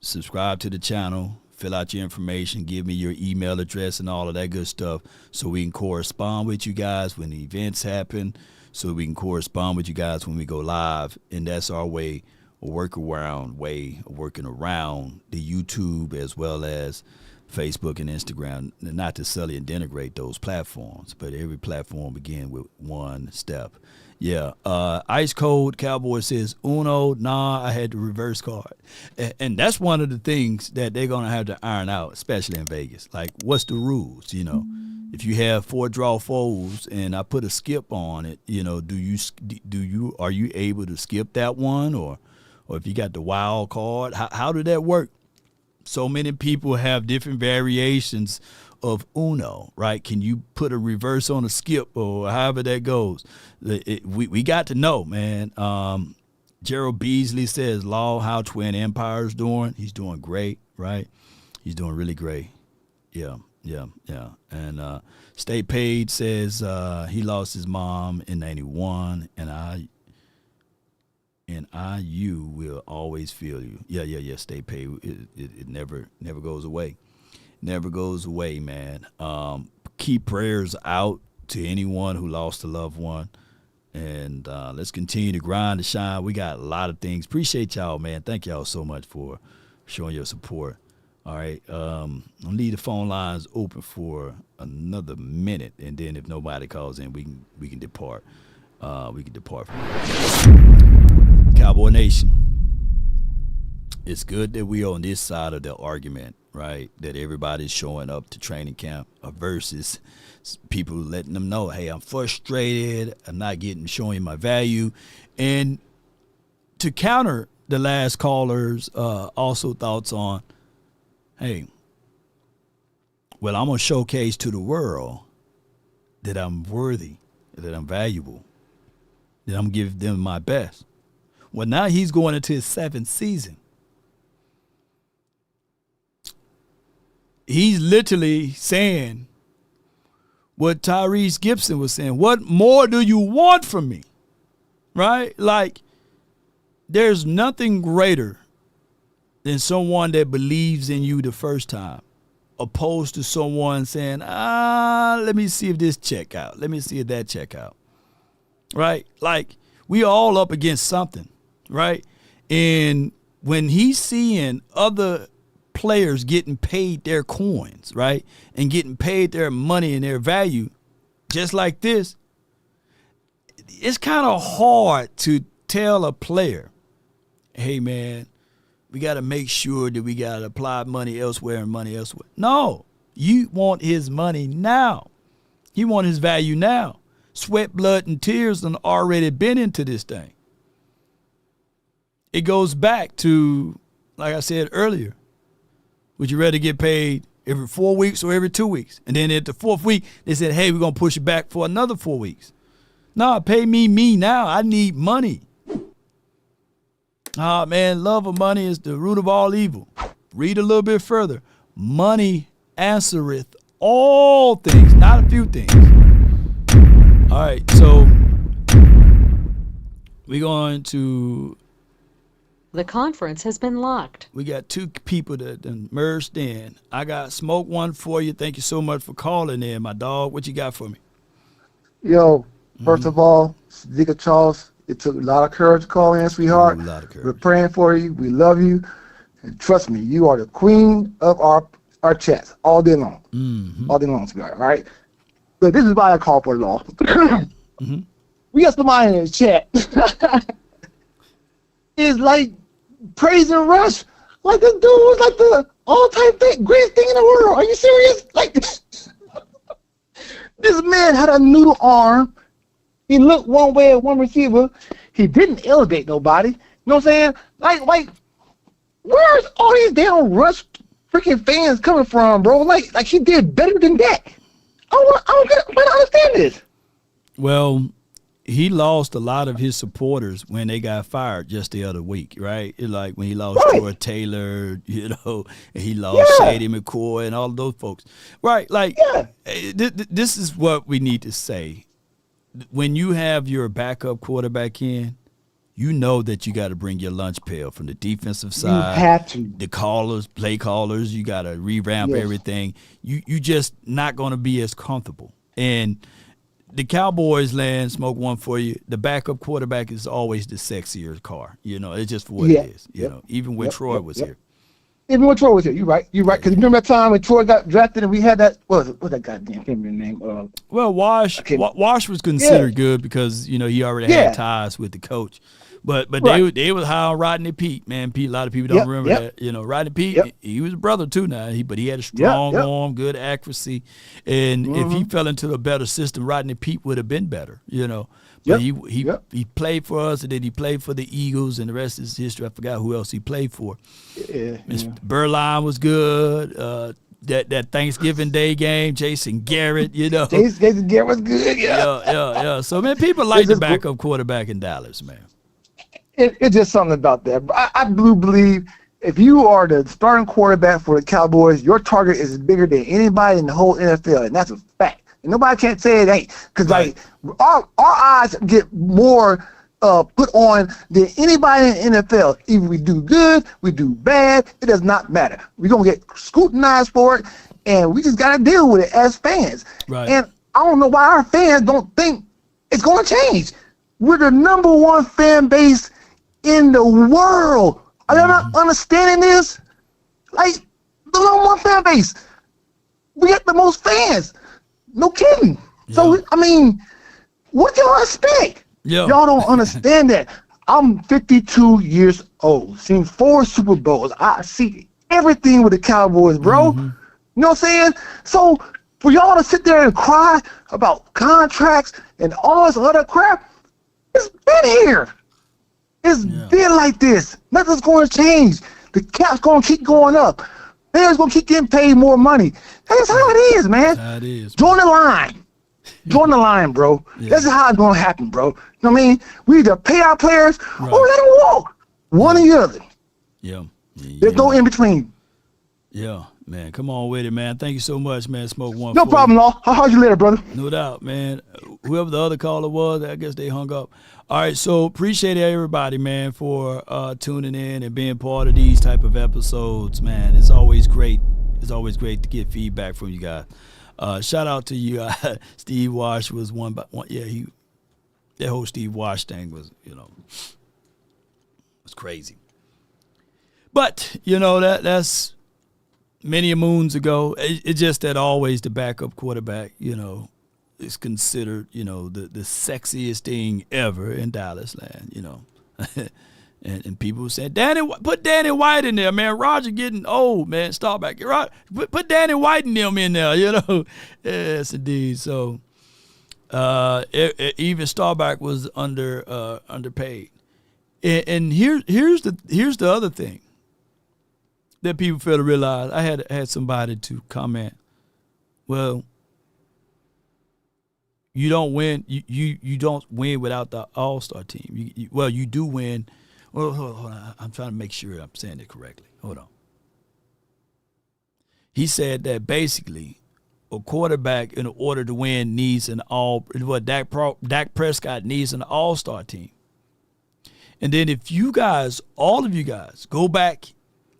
subscribe to the channel, fill out your information, give me your email address and all of that good stuff so we can correspond with you guys when the events happen, so we can correspond with you guys when we go live. And that's our way of working around the YouTube as well as Facebook and Instagram. Not to subtly and denigrate those platforms, but every platform begins with one step. Ice Cold Cowboy says, Uno, nah, I had the reverse card. And that's one of the things that they're going to have to iron out, especially in Vegas. Like, what's the rules, If you have 4 draw foes and I put a skip on it, are you able to skip that one? Or if you got the wild card, how did that work? So many people have different variations of Uno, right? Can you put a reverse on a skip or however that goes? We got to know, man. Gerald Beasley says, Law, how Twin Empire's doing? He's doing great, right? He's doing really great. Yeah. And State Page says he lost his mom in 91, and IU will always feel you. Yeah. State Page, it never goes away. Never goes away, man. Keep prayers out to anyone who lost a loved one. And let's continue to grind to shine. We got a lot of things. Appreciate y'all, man. Thank y'all so much for showing your support. All right. I'll leave the phone lines open for another minute. And then if nobody calls in, we can depart. We can depart from here. Cowboy Nation. It's good that we on this side of the argument, right? That everybody's showing up to training camp versus people letting them know, hey, I'm frustrated. I'm not showing my value. And to counter the last callers, also thoughts on, hey, well, I'm going to showcase to the world that I'm worthy, that I'm valuable, that I'm giving them my best. Well, now he's going into his 7th season. He's literally saying what Tyrese Gibson was saying. What more do you want from me? Right? Like, there's nothing greater than someone that believes in you the first time, opposed to someone saying, let me see if this check out. Let me see if that check out. Right? Like, We all up against something, right? And when he's seeing other players getting paid their coins, right, and getting paid their money and their value, just like this, it's kind of hard to tell a player, hey, man, we got to make sure that we got to apply money elsewhere and money elsewhere. No, you want his money now. You want his value now. Sweat, blood, and tears have already been into this thing. It goes back to, like I said earlier, would you rather get paid every 4 weeks or every 2 weeks? And then at the fourth week, they said, hey, we're going to push it back for another 4 weeks. No, pay me now. I need money. Man, love of money is the root of all evil. Read a little bit further. Money answereth all things, not a few things. All right, so we're going to... The conference has been locked. We got two people that merged in. I got Smoke one for you. Thank you so much for calling in, my dog. What you got for me? Yo, first of all, Zika Charles, it took a lot of courage to call in, sweetheart. A lot of courage. We're praying for you. We love you. And trust me, you are the queen of our chats all day long. All day long, sweetheart, all right? But this is why I call for the law. We got somebody in the chat. Is like praising Rush. Like the dude was like the all-time greatest thing in the world. Are you serious? Like, this man had a noodle arm. He looked one way at one receiver. He didn't elevate nobody. You know what I'm saying? Like, where's all these damn Rush freaking fans coming from, bro? Like he did better than that. I don't understand this. Well, he lost a lot of his supporters when they got fired just the other week, right? It's like when he lost Troy Taylor, and he lost Shady McCoy and all of those folks. Right, like, this is what we need to say. When you have your backup quarterback in, you know that you got to bring your lunch pail from the defensive side. You have to. The callers, play callers, you got to revamp everything. You just not going to be as comfortable. And the Cowboys, land Smoke one for you. The backup quarterback is always the sexier car. It's just for what it is. Even when Troy was here. Even when Troy was here, you're right. Because remember that time when Troy got drafted and we had that, what's that goddamn, can't remember the name. Well, Wash was considered good because, he already had ties with the coach. But they was high on Rodney Pete, man. Pete, a lot of people don't remember that. Rodney Pete, he was a brother too now. But he had a strong arm, good accuracy. And if he fell into a better system, Rodney Pete would have been better, But he played for us, and then he played for the Eagles, and the rest is history. I forgot who else he played for. Burline was good. That Thanksgiving Day game, Jason Garrett, Jason Garrett was good, yeah. So, man, people like the backup quarterback in Dallas, man. It's just something about that. I believe if you are the starting quarterback for the Cowboys, your target is bigger than anybody in the whole NFL, and that's a fact. And nobody can't say it ain't, because our eyes get more put on than anybody in the NFL. Either we do good, we do bad, it does not matter. We're gonna get scrutinized for it, and we just gotta deal with it as fans. Right. And I don't know why our fans don't think it's gonna change. We're the #1 fan base in the world. Are you not understanding this? Like, the #1 fan base. We got the most fans. No kidding. So, I mean, what y'all expect? Y'all don't understand that. I'm 52 years old. Seen 4 Super Bowls. I see everything with the Cowboys, bro. You know what I'm saying? So, for y'all to sit there and cry about contracts and all this other crap, it's been here. It's been like this. Nothing's going to change. The cap's going to keep going up. Players going to keep getting paid more money. That's how it is, man. That's how it is. Join the line. Join the line, bro. That's how it's going to happen, bro. You know what I mean? We either pay our players or let them walk. One or the other. There's no in between. Yeah, man. Come on with it, man. Thank you so much, man. Smoke one. No problem, Law. I'll hold you later, brother. No doubt, man. Whoever the other caller was, I guess they hung up. All right, so appreciate everybody, man, for tuning in and being part of these type of episodes, man. It's always great. It's always great to get feedback from you guys. Shout out to you. Steve Wash was one by one. Yeah, That whole Steve Wash thing was, was crazy. But, that's many moons ago. It's just that always the backup quarterback, is considered, the sexiest thing ever in Dallas land, and people say, put Danny White in there, man. Roger getting old, man. Staubach, put Danny White and them in there, Yes, indeed. So even Staubach was underpaid. And here's the other thing that people fail to realize. I had somebody to comment, well, you don't win. You don't win without the All-Star team. You do win. Well, hold on. I'm trying to make sure I'm saying it correctly. Hold on. He said that basically a quarterback, in order to win, needs Dak Prescott needs an All-Star team. And then if all of you guys, go back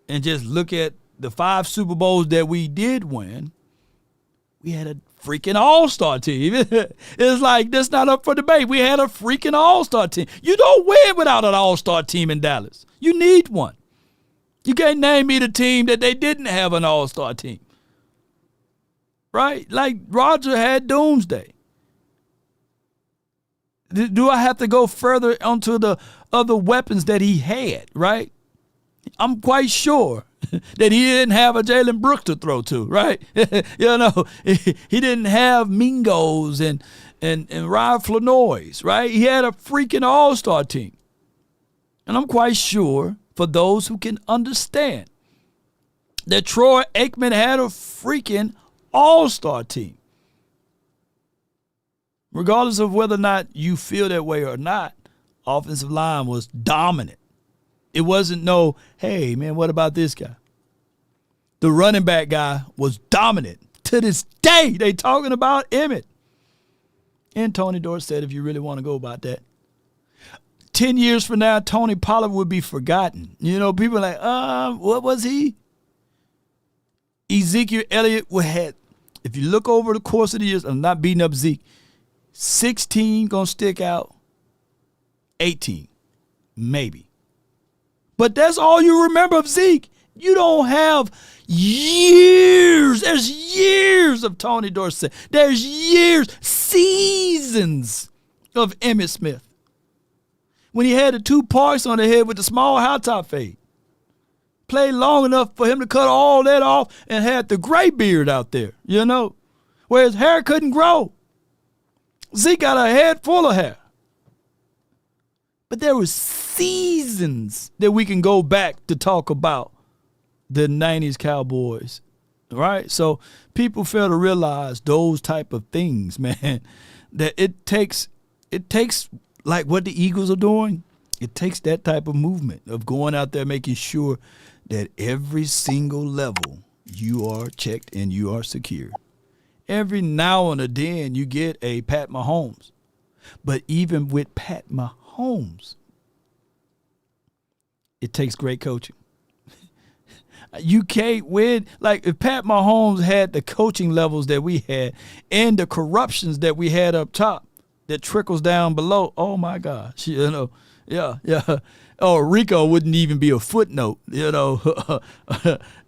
and just look at the 5 Super Bowls that we did win, we had a freaking All-Star team. It's like, that's not up for debate. We had a freaking All-Star team. You don't win without an All-Star team in Dallas. You need one. You can't name me the team that they didn't have an All-Star team. Right? Like Roger had Doomsday. Do I have to go further onto the other weapons that he had, right? I'm quite sure that he didn't have a Jalen Brooks to throw to, right? He didn't have Mingos and Ryan Flanois, right? He had a freaking all-star team. And I'm quite sure, for those who can understand, that Troy Aikman had a freaking all-star team. Regardless of whether or not you feel that way or not, offensive line was dominant. It wasn't no, hey, man, what about this guy? The running back guy was dominant. To this day, they talking about Emmett. And Tony Dorsett, if you really want to go about that. 10 years from now, Tony Pollard would be forgotten. People are like, what was he? Ezekiel Elliott had, if you look over the course of the years, I'm not beating up Zeke, 16 going to stick out, 18, maybe. But that's all you remember of Zeke. You don't have years. There's years of Tony Dorsett. There's years, seasons of Emmitt Smith. When he had the 2 parts on the head with the small high top fade. Played long enough for him to cut all that off and had the gray beard out there, where his hair couldn't grow. Zeke got a head full of hair. But there were seasons that we can go back to talk about the 90s Cowboys, right? So people fail to realize those type of things, man, that it takes like what the Eagles are doing. It takes that type of movement of going out there making sure that every single level you are checked and you are secure. Every now and then you get a Pat Mahomes. But even with Pat Mahomes, it takes great coaching. You can't win. Like if Pat Mahomes had the coaching levels that we had and the corruptions that we had up top that trickles down below, oh my gosh, yeah. Oh, Rico wouldn't even be a footnote,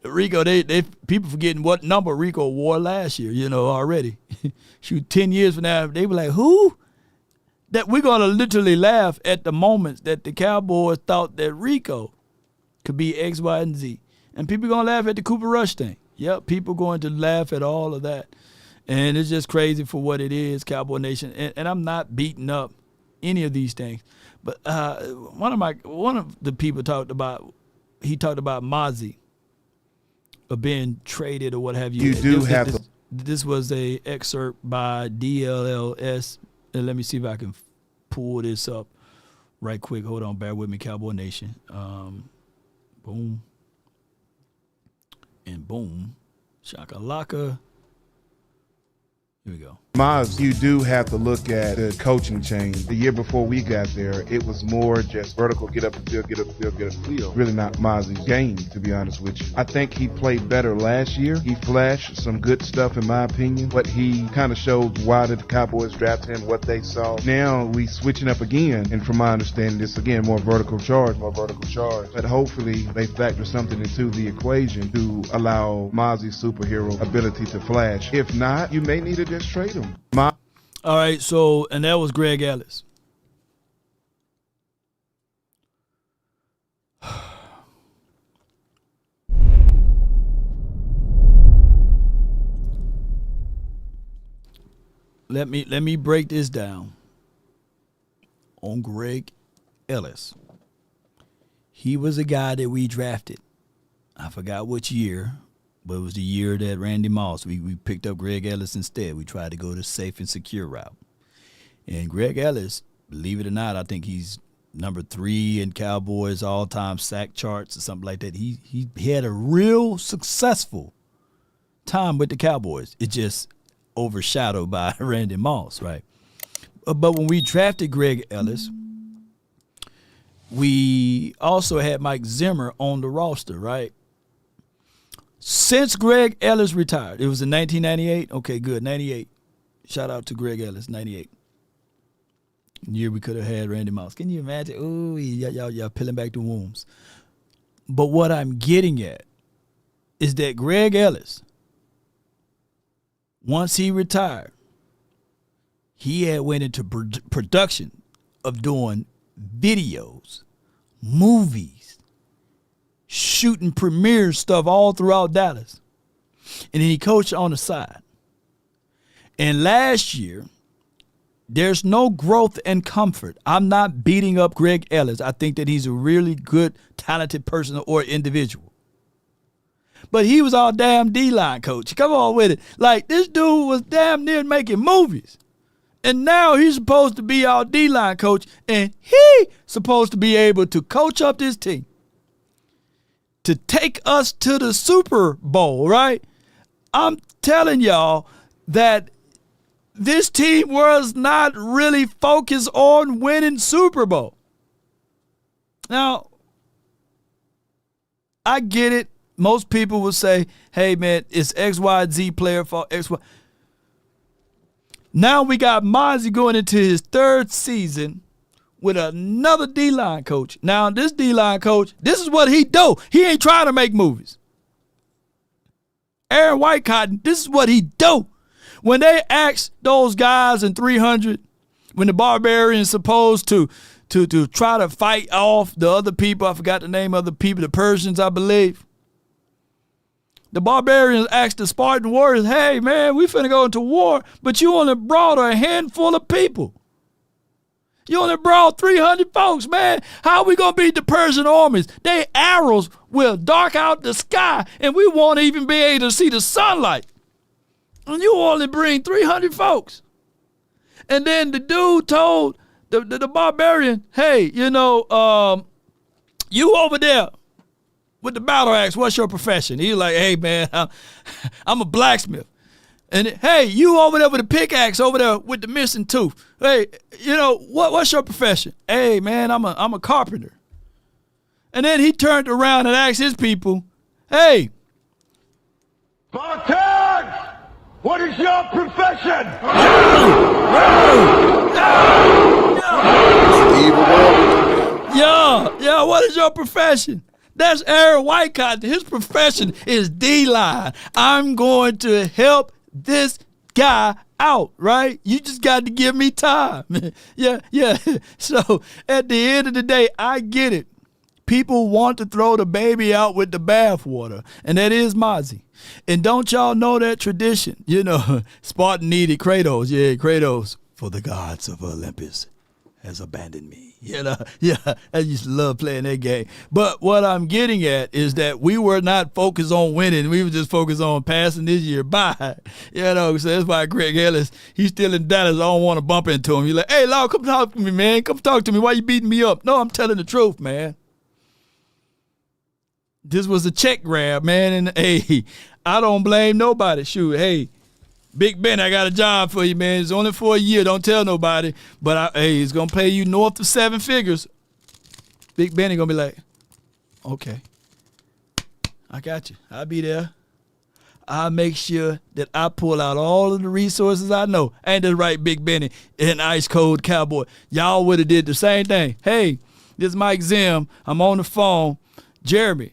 Rico, they people forgetting what number Rico wore last year, already. Shoot, 10 years from now, they were like, who? That we're going to literally laugh at the moments that the Cowboys thought that Rico could be X, Y, and Z. And people are going to laugh at the Cooper Rush thing. Yep, people going to laugh at all of that. And it's just crazy for what it is, Cowboy Nation. And I'm not beating up any of these things. But one of the people talked about Mozzie being traded or what have you. This was a excerpt by DLLS. And let me see if I can pull this up right quick. Hold on, bear with me, Cowboy Nation. Boom. And boom. Shakalaka. Here we go. Maz, you do have to look at the coaching change. The year before we got there, it was more just vertical, get up the field, get up the field, get up the field. Really not Maz's game, to be honest with you. I think he played better last year. He flashed some good stuff, in my opinion, but he kind of showed why did the Cowboys draft him, what they saw. Now we switching up again, and from my understanding, this again, more vertical charge. But hopefully they factor something into the equation to allow Maz's superhero ability to flash. If not, you may need to just trade him. All right, so, and that was Greg Ellis. Let me break this down on Greg Ellis. He was a guy that we drafted. I forgot which year, but it was the year that Randy Moss, we picked up Greg Ellis instead. We tried to go the safe and secure route. And Greg Ellis, believe it or not, I think he's number 3 in Cowboys all-time sack charts or something like that. He had a real successful time with the Cowboys. It just overshadowed by Randy Moss, right? But when we drafted Greg Ellis, we also had Mike Zimmer on the roster, right? Since Greg Ellis retired, it was in 1998. Okay, good, 98. Shout out to Greg Ellis, 98. Year we could have had Randy Moss. Can you imagine? Ooh, y'all peeling back the wombs. But what I'm getting at is that Greg Ellis, once he retired, he had went into production of doing videos, movies, shooting premiere stuff all throughout Dallas. And then he coached on the side. And last year, there's no growth and comfort. I'm not beating up Greg Ellis. I think that he's a really good, talented person or individual. But he was our damn D-line coach. Come on with it. Like, this dude was damn near making movies. And now he's supposed to be our D-line coach, and he's supposed to be able to coach up this team to take us to the Super Bowl, right? I'm telling y'all that this team was not really focused on winning Super Bowl. Now, I get it. Most people will say, hey, man, it's X, Y, Z player for X, Y. Now we got Mozzie going into his 3rd season with another D-line coach. Now, this D-line coach, this is what he do. He ain't trying to make movies. Aaron Whitecotton, this is what he do. When they asked those guys in 300, when the Barbarians supposed to try to fight off the other people, I forgot the name of the people, the Persians, I believe. The Barbarians asked the Spartan warriors, hey, man, we finna go into war, but you only brought a handful of people. You only brought 300 folks, man. How are we going to beat the Persian armies? Their arrows will dark out the sky, and we won't even be able to see the sunlight. And you only bring 300 folks. And then the dude told the barbarian, hey, you over there with the battle axe, what's your profession? He's like, hey, man, I'm a blacksmith. And hey, you over there with the pickaxe over there with the missing tooth. Hey, what's your profession? Hey, man, I'm a carpenter. And then he turned around and asked his people, hey, Spartans, what is your profession? Yeah, what is your profession? That's Aaron Whitecotton. His profession is D-line. I'm going to help this guy out, right? You just got to give me time. Yeah. So at the end of the day, I get it. People want to throw the baby out with the bathwater, and that is Mozzie. And don't y'all know that tradition? Spartan needed Kratos. Yeah, Kratos, for the gods of Olympus has abandoned me. Yeah, I used to love playing that game. But what I'm getting at is that we were not focused on winning. We were just focused on passing this year by. So that's why Greg Ellis, he's still in Dallas. I don't want to bump into him. He's like, hey, Law, come talk to me, man. Come talk to me. Why you beating me up? No, I'm telling the truth, man. This was a check grab, man. And, hey, I don't blame nobody. Shoot, hey, Big Ben, I got a job for you, man. It's only for a year. Don't tell nobody. But, hey, it's going to pay you north of 7 figures. Big Ben ain't going to be like, okay, I got you. I'll be there. I'll make sure that I pull out all of the resources I know. Ain't that right, Big Benny and Ice Cold Cowboy? Y'all would have did the same thing. Hey, this is Mike Zim. I'm on the phone. Jeremy,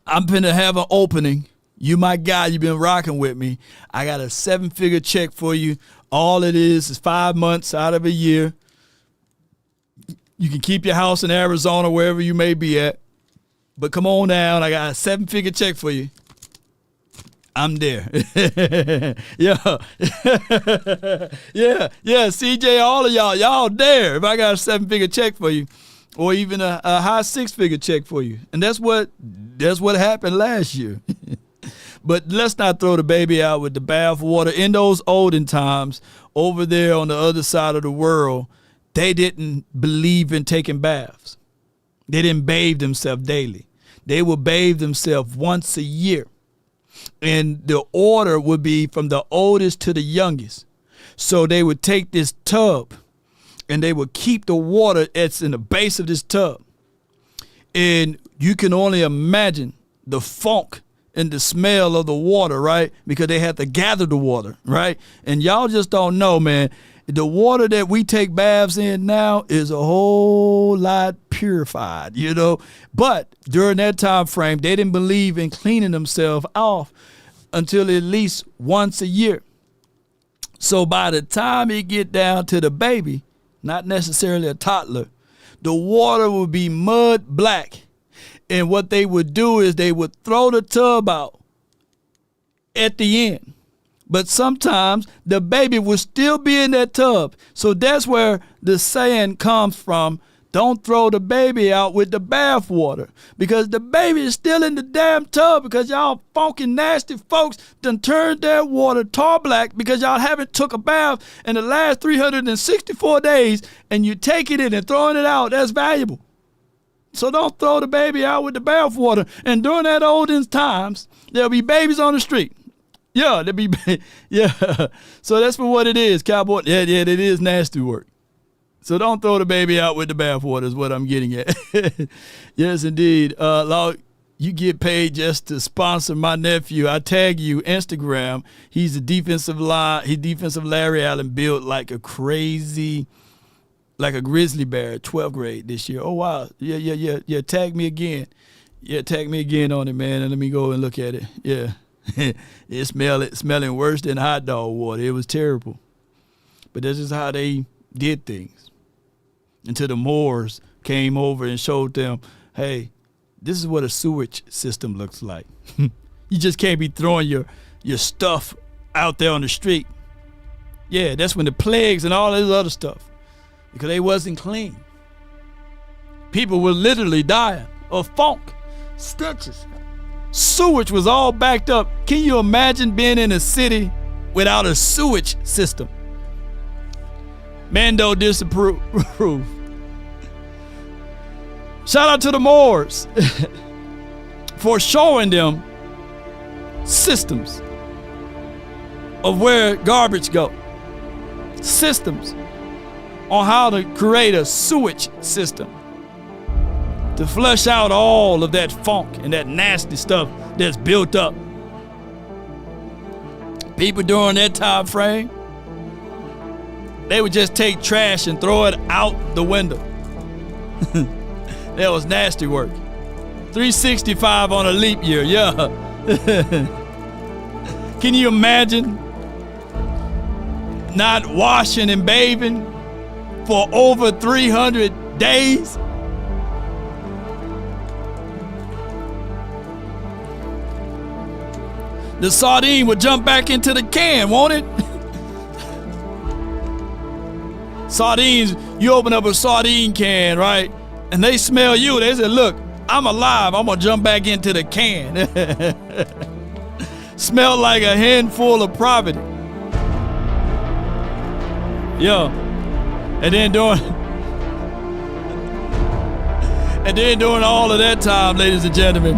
I'm finna have an opening. You my guy. You've been rocking with me. I got a 7-figure check for you. All it is 5 months out of a year. You can keep your house in Arizona, wherever you may be at. But come on down. I got a 7-figure check for you. I'm there. Yeah. Yeah, CJ, all of y'all there. If I got a 7-figure check for you, or even a high 6-figure check for you. And that's what happened last year. But let's not throw the baby out with the bathwater. In those olden times, over there on the other side of the world, they didn't believe in taking baths. They didn't bathe themselves daily. They would bathe themselves once a year. And the order would be from the oldest to the youngest. So they would take this tub and they would keep the water that's in the base of this tub. And you can only imagine the funk and the smell of the water, right? Because they had to gather the water, right? And y'all just don't know, man. The water that we take baths in now is a whole lot purified, you know. But during that time frame, they didn't believe in cleaning themselves off until at least once a year. So by the time it get down to the baby, not necessarily a toddler, the water would be mud black. And what they would do is they would throw the tub out at the end. But sometimes the baby would still be in that tub. So that's where the saying comes from, don't throw the baby out with the bath water. Because the baby is still in the damn tub because y'all funky, nasty folks done turned that water tar black because y'all haven't took a bath in the last 364 days and you take it in and throwing it out. That's valuable. So don't throw the baby out with the bath water. And during that olden times, there'll be babies on the street. Yeah, there'll be, yeah. So that's for what it is, cowboy. Yeah, it is nasty work. So don't throw the baby out with the bath water is what I'm getting at. Yes, indeed. Law, you get paid just to sponsor my nephew. I tag you Instagram. He's a defensive line. He's defensive Larry Allen, built like a crazy, like a grizzly bear, 12th grade this year. Oh, wow. Yeah. Tag me again. Yeah, tag me again on it, man, and let me go and look at it. Yeah. It's smelling worse than hot dog water. It was terrible. But this is how they did things. Until the Moors came over and showed them, hey, this is what a sewage system looks like. You just can't be throwing your stuff out there on the street. Yeah, that's when the plagues and all this other stuff, because they wasn't clean. People were literally dying of funk, stenches. Sewage was all backed up. Can you imagine being in a city without a sewage system? Mando disapprove. Shout out to the Moors for showing them systems of where garbage go. Systems on how to create a sewage system to flush out all of that funk and that nasty stuff that's built up. People during that time frame, they would just take trash and throw it out the window. That was nasty work. 365 on a leap year, yeah. Can you imagine not washing and bathing for over 300 days? The sardine would jump back into the can, won't it? Sardines, you open up a sardine can, right? And they smell you. They say, look, I'm alive. I'm going to jump back into the can. Smell like a handful of poverty. Yeah. And then during all of that time, ladies and gentlemen,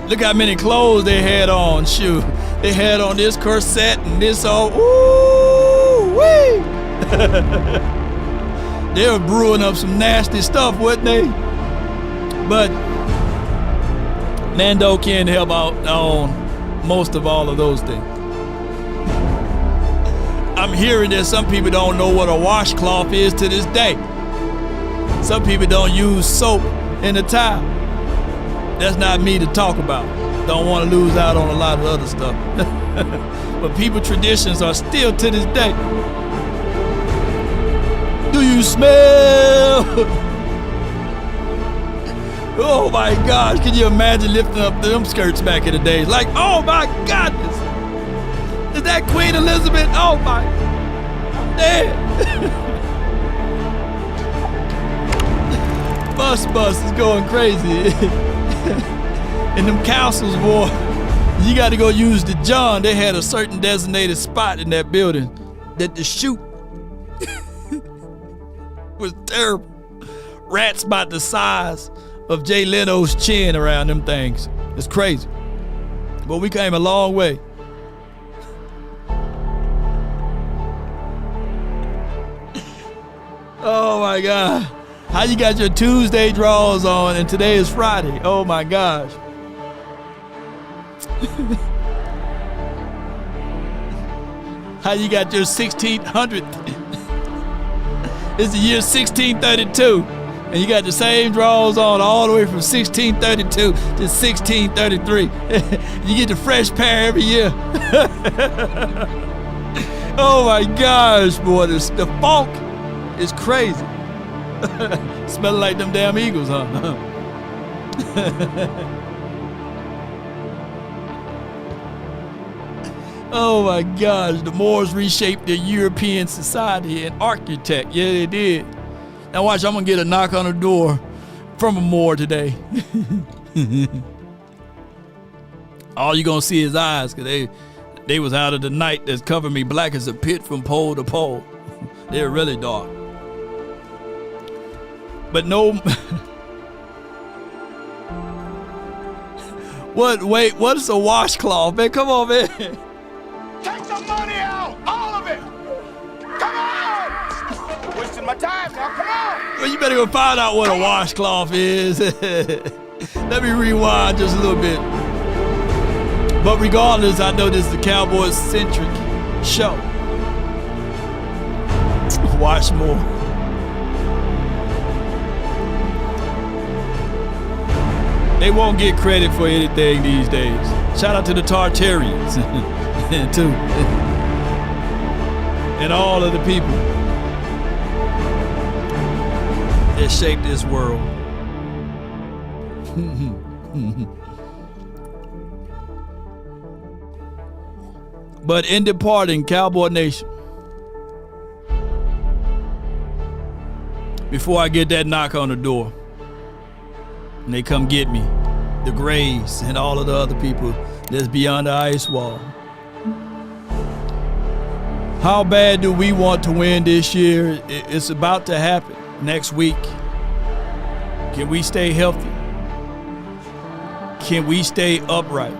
look how many clothes they had on. Shoot. They had on this corset and this all. Ooh wee! They were brewing up some nasty stuff, wasn't they? But Mando can't help out on most of all of those things. I'm hearing that some people don't know what a washcloth is to this day. Some people don't use soap in the towel. That's not me to talk about. Don't want to lose out on a lot of other stuff. But people traditions are still to this day. Do you smell? Oh my gosh, can you imagine lifting up them skirts back in the days? Like, oh my goodness. Is that Queen Elizabeth? Oh my, I'm dead. Bus is going crazy. And them councils, boy, you got to go use the John. They had a certain designated spot in that building that the chute was terrible. Rats about the size of Jay Leno's chin around them things. It's crazy. But we came a long way. Oh my God. How you got your Tuesday draws on and today is Friday? Oh my gosh. How you got your 1600th? It's the year 1632. And you got the same draws on all the way from 1632 to 1633. You get the fresh pair every year. Oh my gosh, boy, the funk is crazy. Smelling like them damn Eagles, huh? Oh my gosh, the Moors reshaped their European society and architect. Yeah, they did. Now watch, I'm gonna get a knock on the door from a Moor today. All you gonna see is eyes, cause they was out of the night that's covered me black as a pit from pole to pole. They're really dark. But no. What is a washcloth, man? Come on, man. Take some money out, all of it. Come on. Wasting my time now, come on. Well, you better go find out what a washcloth is. Let me rewind just a little bit. But regardless, I know this is a Cowboys-centric show. Watch more. They won't get credit for anything these days. Shout out to the Tartarians, too. And all of the people that shaped this world. But in departing, Cowboy Nation, before I get that knock on the door, and they come get me, the Grays and all of the other people that's beyond the ice wall. How bad do we want to win this year? It's about to happen next week. Can we stay healthy? Can we stay upright?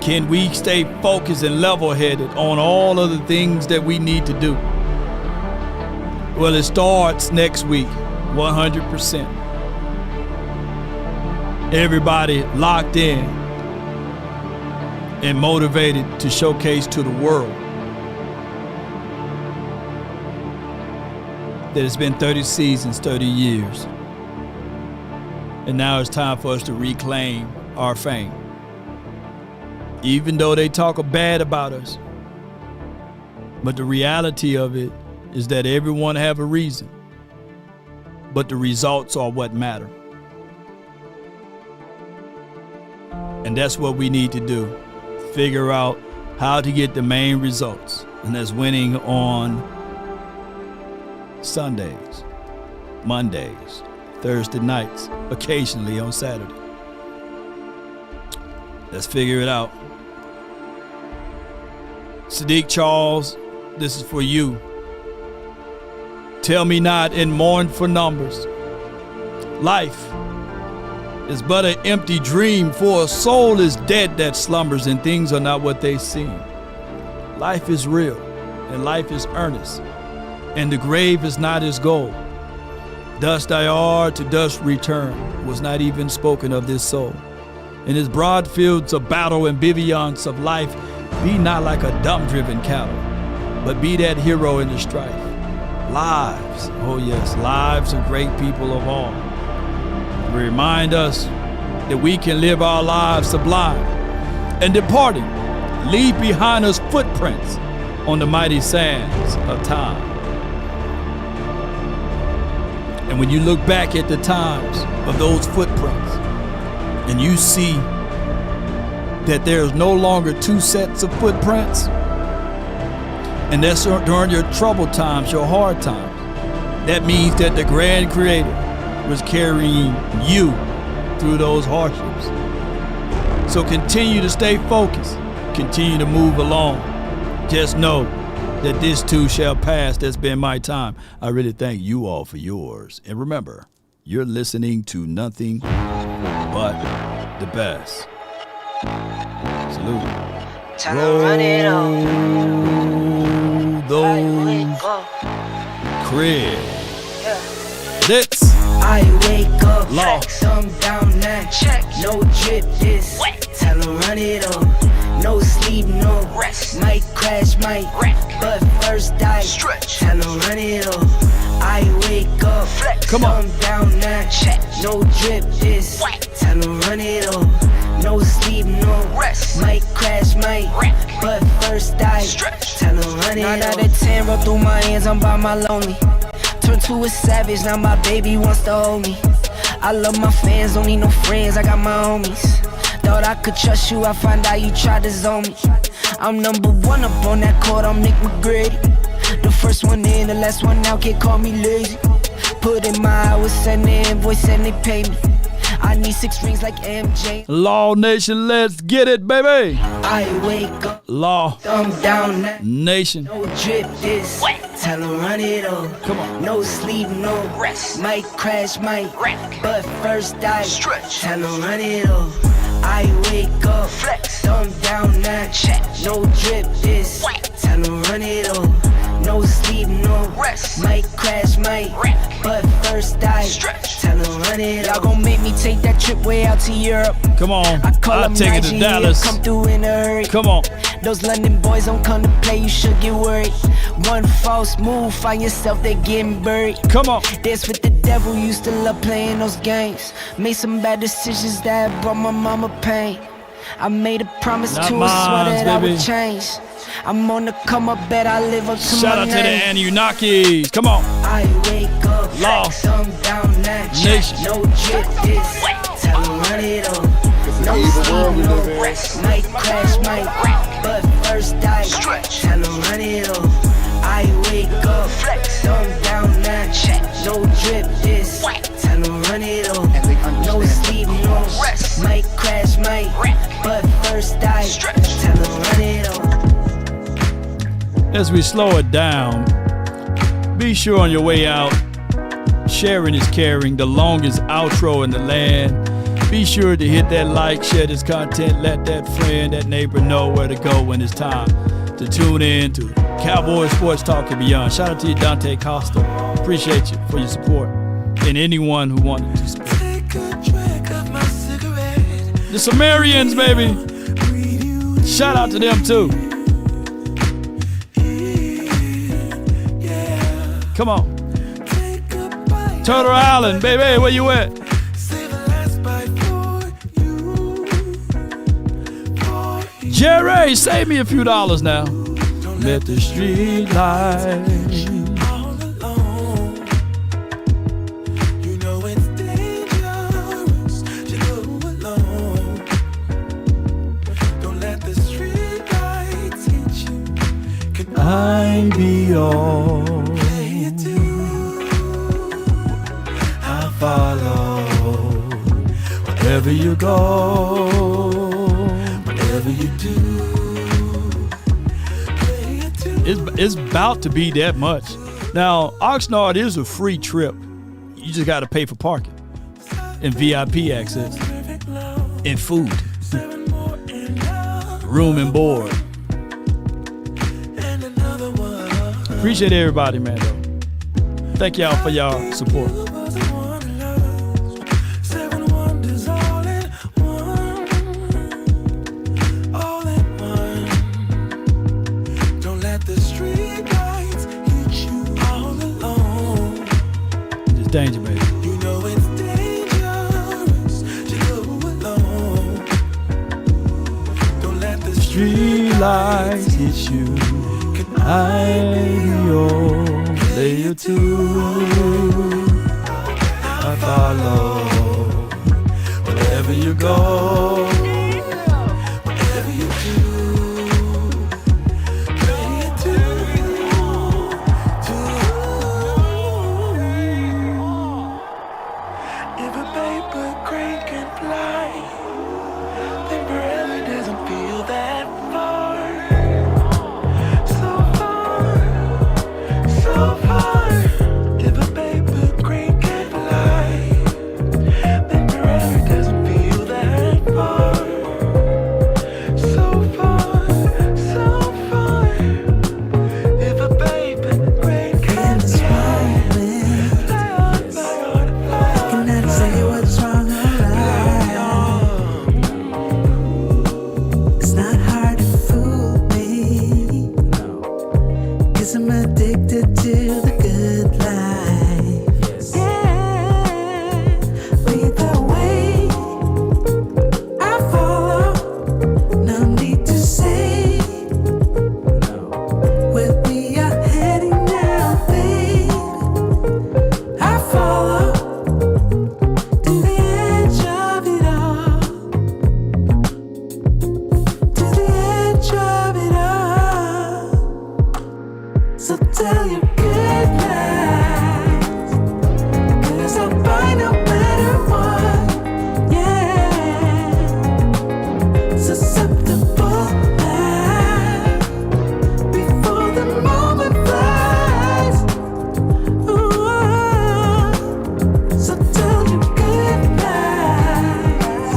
Can we stay focused and level-headed on all of the things that we need to do? Well, it starts next week, 100%. Everybody locked in and motivated to showcase to the world that it's been 30 seasons, 30 years. And now it's time for us to reclaim our fame. Even though they talk bad about us. But the reality of it is that everyone have a reason. But the results are what matter. And that's what we need to do. Figure out how to get the main results. And that's winning on Sundays, Mondays, Thursday nights, occasionally on Saturday. Let's figure it out. Sadiq Charles, this is for you. Tell me not and mourn for numbers. Life is but an empty dream, for a soul is dead that slumbers, and things are not what they seem. Life is real, and life is earnest, and the grave is not his goal. Dust I are, to dust return, was not even spoken of this soul. In his broad fields of battle and bivouacs of life, be not like a dumb-driven cattle, but be that hero in the strife. Lives, oh yes, lives of great people of all. Remind us that we can live our lives sublime, and departing, leave behind us footprints on the mighty sands of time. And when you look back at the times of those footprints, and you see that there's no longer two sets of footprints, and that's during your troubled times, your hard times, that means that the grand creator was carrying you through those hardships. So continue to stay focused, continue to move along. Just know that this too shall pass. That's been my time. I really thank you all for yours. And remember, you're listening to nothing but the best. Salute. Roll those credits. I wake up, thumb down now, check, no drip this, tell 'em run it up, no sleep, no rest, might crash, might wreck, but first I stretch, tell 'em run it up. I wake up, thumb down now, check, no drip this, tell 'em run it up, no sleep, no rest, might crash, might wreck, but first I stretch, tell 'em run it up. 9 out of 10 roll through my hands, I'm by my lonely. Turned to a savage, now my baby wants to hold me. I love my fans, don't need no friends, I got my homies. Thought I could trust you, I find out you tried to zone me. I'm number one up on that court, I'm Nick McGrady. The first one in, the last one out, can't call me lazy. Put in my hours, send the invoice and they pay me. I need 6 rings like MJ. Law Nation, let's get it, baby. I wake up, Law thumb down, Nation. no drip this, tell 'em run it up. Come on. No sleep, no rest, might crash, might wreck, but first I stretch, tell 'em run it up. I wake up, thumb down now, check, no drip this, tell 'em run it up. No sleep, no rest, might crash, might wreck, but first I stretch, tell 'em run it up. Y'all gon' make me take that trip way out to Europe. Come on, I'll take it to Dallas. Come through in a hurry. Come on. Those London boys don't come to play, you should get worried. One false move, find yourself, they getting buried. Come on. Dance with the devil, used to love playing those games. Made some bad decisions that brought my mama pain. I made a promise Not to her, mine, swear that I baby. would change. I'm on the come up, bet I live up to Shout my out name. to the Anunnakis. Come on. I wake up, Law thumb down now, Nation. no drip this, tell 'em run it up. No sleep, no rest, might crash, might wreck, but first I stretch, tell 'em run it up. I wake up, thumb down now, check, no drip this, tell 'em run it up. No sleep, no rest, might crash, might wreck, but first I stretch, tell 'em run it up. As we slow it down, be sure on your way out, sharing is caring, the longest outro in the land. Be sure to hit that like, share this content, let that friend, that neighbor know where to go when it's time to tune in to Cowboys Sports Talk and beyond. Shout out to you, Dante Costa. Appreciate you for your support and anyone who wanted to support. The Sumerians, baby. Shout out to them too. Come on. Turtle Island, baby, where you at? Jerry, save me a few dollars now. Let the street light. I be all I follow wherever you go, whatever you do. It's about to be that much. Now, Oxnard is a free trip. You just got to pay for parking. and VIP access, and food, room and board. Appreciate everybody, man, though. Thank y'all for y'all support. It's danger, baby. You know it's dangerous to go alone. Don't let the Street lights hit you. I'm your player too. I follow wherever you go. whatever you do, play it If a paper crane can fly, then forever doesn't feel that far. So far, if a paper crane can fly, then forever doesn't feel that far. So far, if a paper crane can fly, fly on, fly on, fly on. Cannot say what's wrong or right. It's not hard to fool me. 'Cause I'm addicted to the good life. Yeah, either way, I follow. No need to say where we are heading now, babe. I follow to the edge of it all. To the edge of it all. So tell your good lies, 'cause I'll buy no matter what. Yeah, susceptible now before the moment flies. Ooh, so tell your good lies,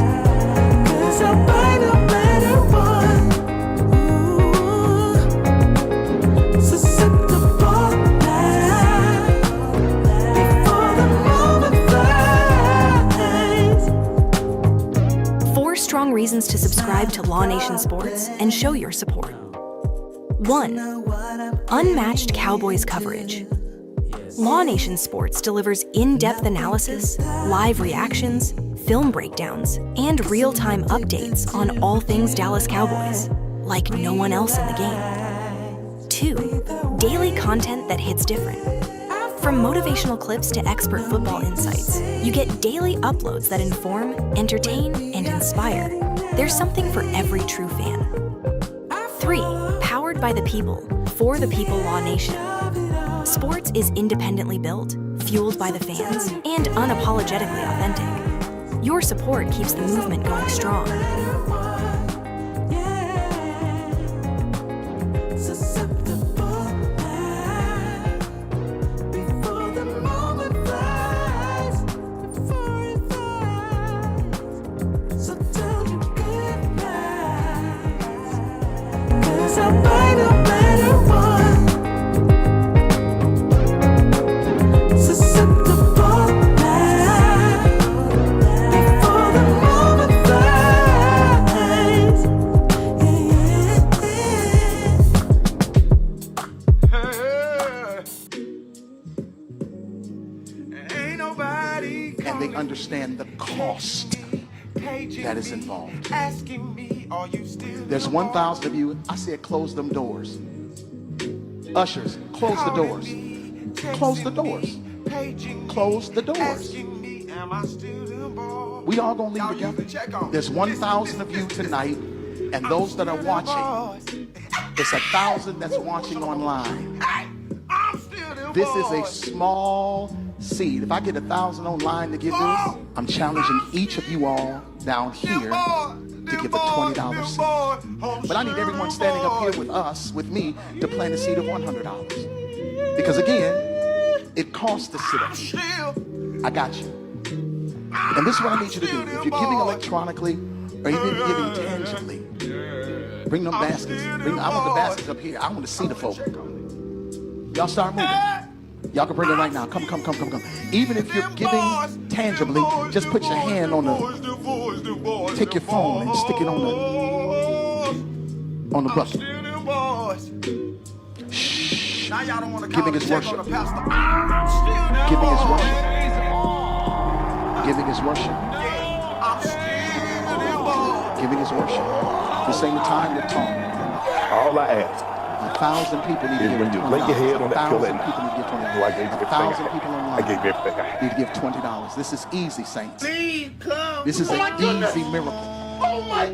'cause I'll buy no matter what. Ooh, susceptible now before the moment flies. 4 strong reasons to subscribe to Law Nation Sports and show your support. 1. Unmatched Cowboys coverage. Law Nation Sports delivers in-depth analysis, live reactions, film breakdowns, and real-time updates on all things Dallas Cowboys, like no one else in the game. 2. Daily content that hits different. From motivational clips to expert football insights, you get daily uploads that inform, entertain, and inspire. There's something for every true fan. 3. Powered by the people, for the people Law Nation. Sports is independently built, fueled by the fans, and unapologetically authentic. Your support keeps the movement going strong. Susceptible now before the moment flies. Before it flies. So tell your good lies, 'cause I'll buy no matter what. Susceptible now before the moment flies. Ain't nobody And they understand the cost that is involved. asking me, are you still There's 1,000 of you. I said close them doors. Ushers, close the doors. Close the doors. Close the doors. We all gonna leave together. There's 1,000 of you tonight, and those that are watching, it's 1,000 that's watching online. This is a small seed. If I get 1,000 online to give this, I'm challenging each of you all down here to give a $20 seed. But I need everyone standing up here with us, with me, to plant a seed of $100. Because again, it costs to sit up here. I got you. And this is what I need you to do. If you're giving electronically or even giving tangibly, bring them baskets. I want the baskets up here. I want to see the folk. Y'all start moving. Y'all can bring it right now. Come. Even if you're giving tangibly, just put your hand on the, take your phone and stick it on the bucket. Shh. Giving is worship. Giving is worship. Giving is worship. Giving is worship. This ain't the time to talk. All I ask. 1,000 people need to give $20. Lay your head on that pillow. 1,000 people need to give $20. I gave you 1,000 people online. I gave you everything. Need to give $20. This is easy, saints. This is an easy miracle.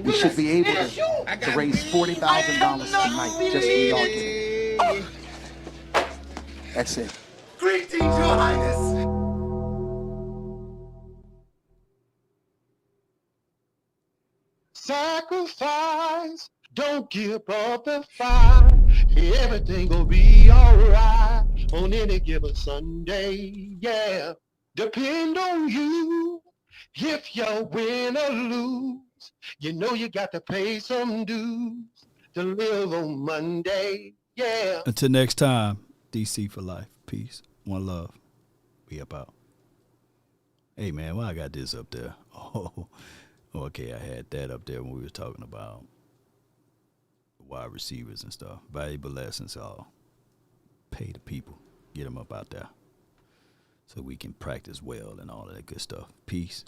We should be able to raise $40,000 tonight just for y'all giving. That's it. Greetings, Your Highness. Sacrifice, don't give up the fight. Everything will be alright on any given Sunday, yeah. Depend on you if you win or lose. You know you got to pay some dues to live on Monday, yeah. Until next time, DC for life. Peace. One love. We up out. Hey, man, why I got this up there? Oh, okay, I had that up there when we were talking about wide receivers and stuff. Valuable lessons, all. Pay the people. Get them up out there so we can practice well and all of that good stuff. Peace.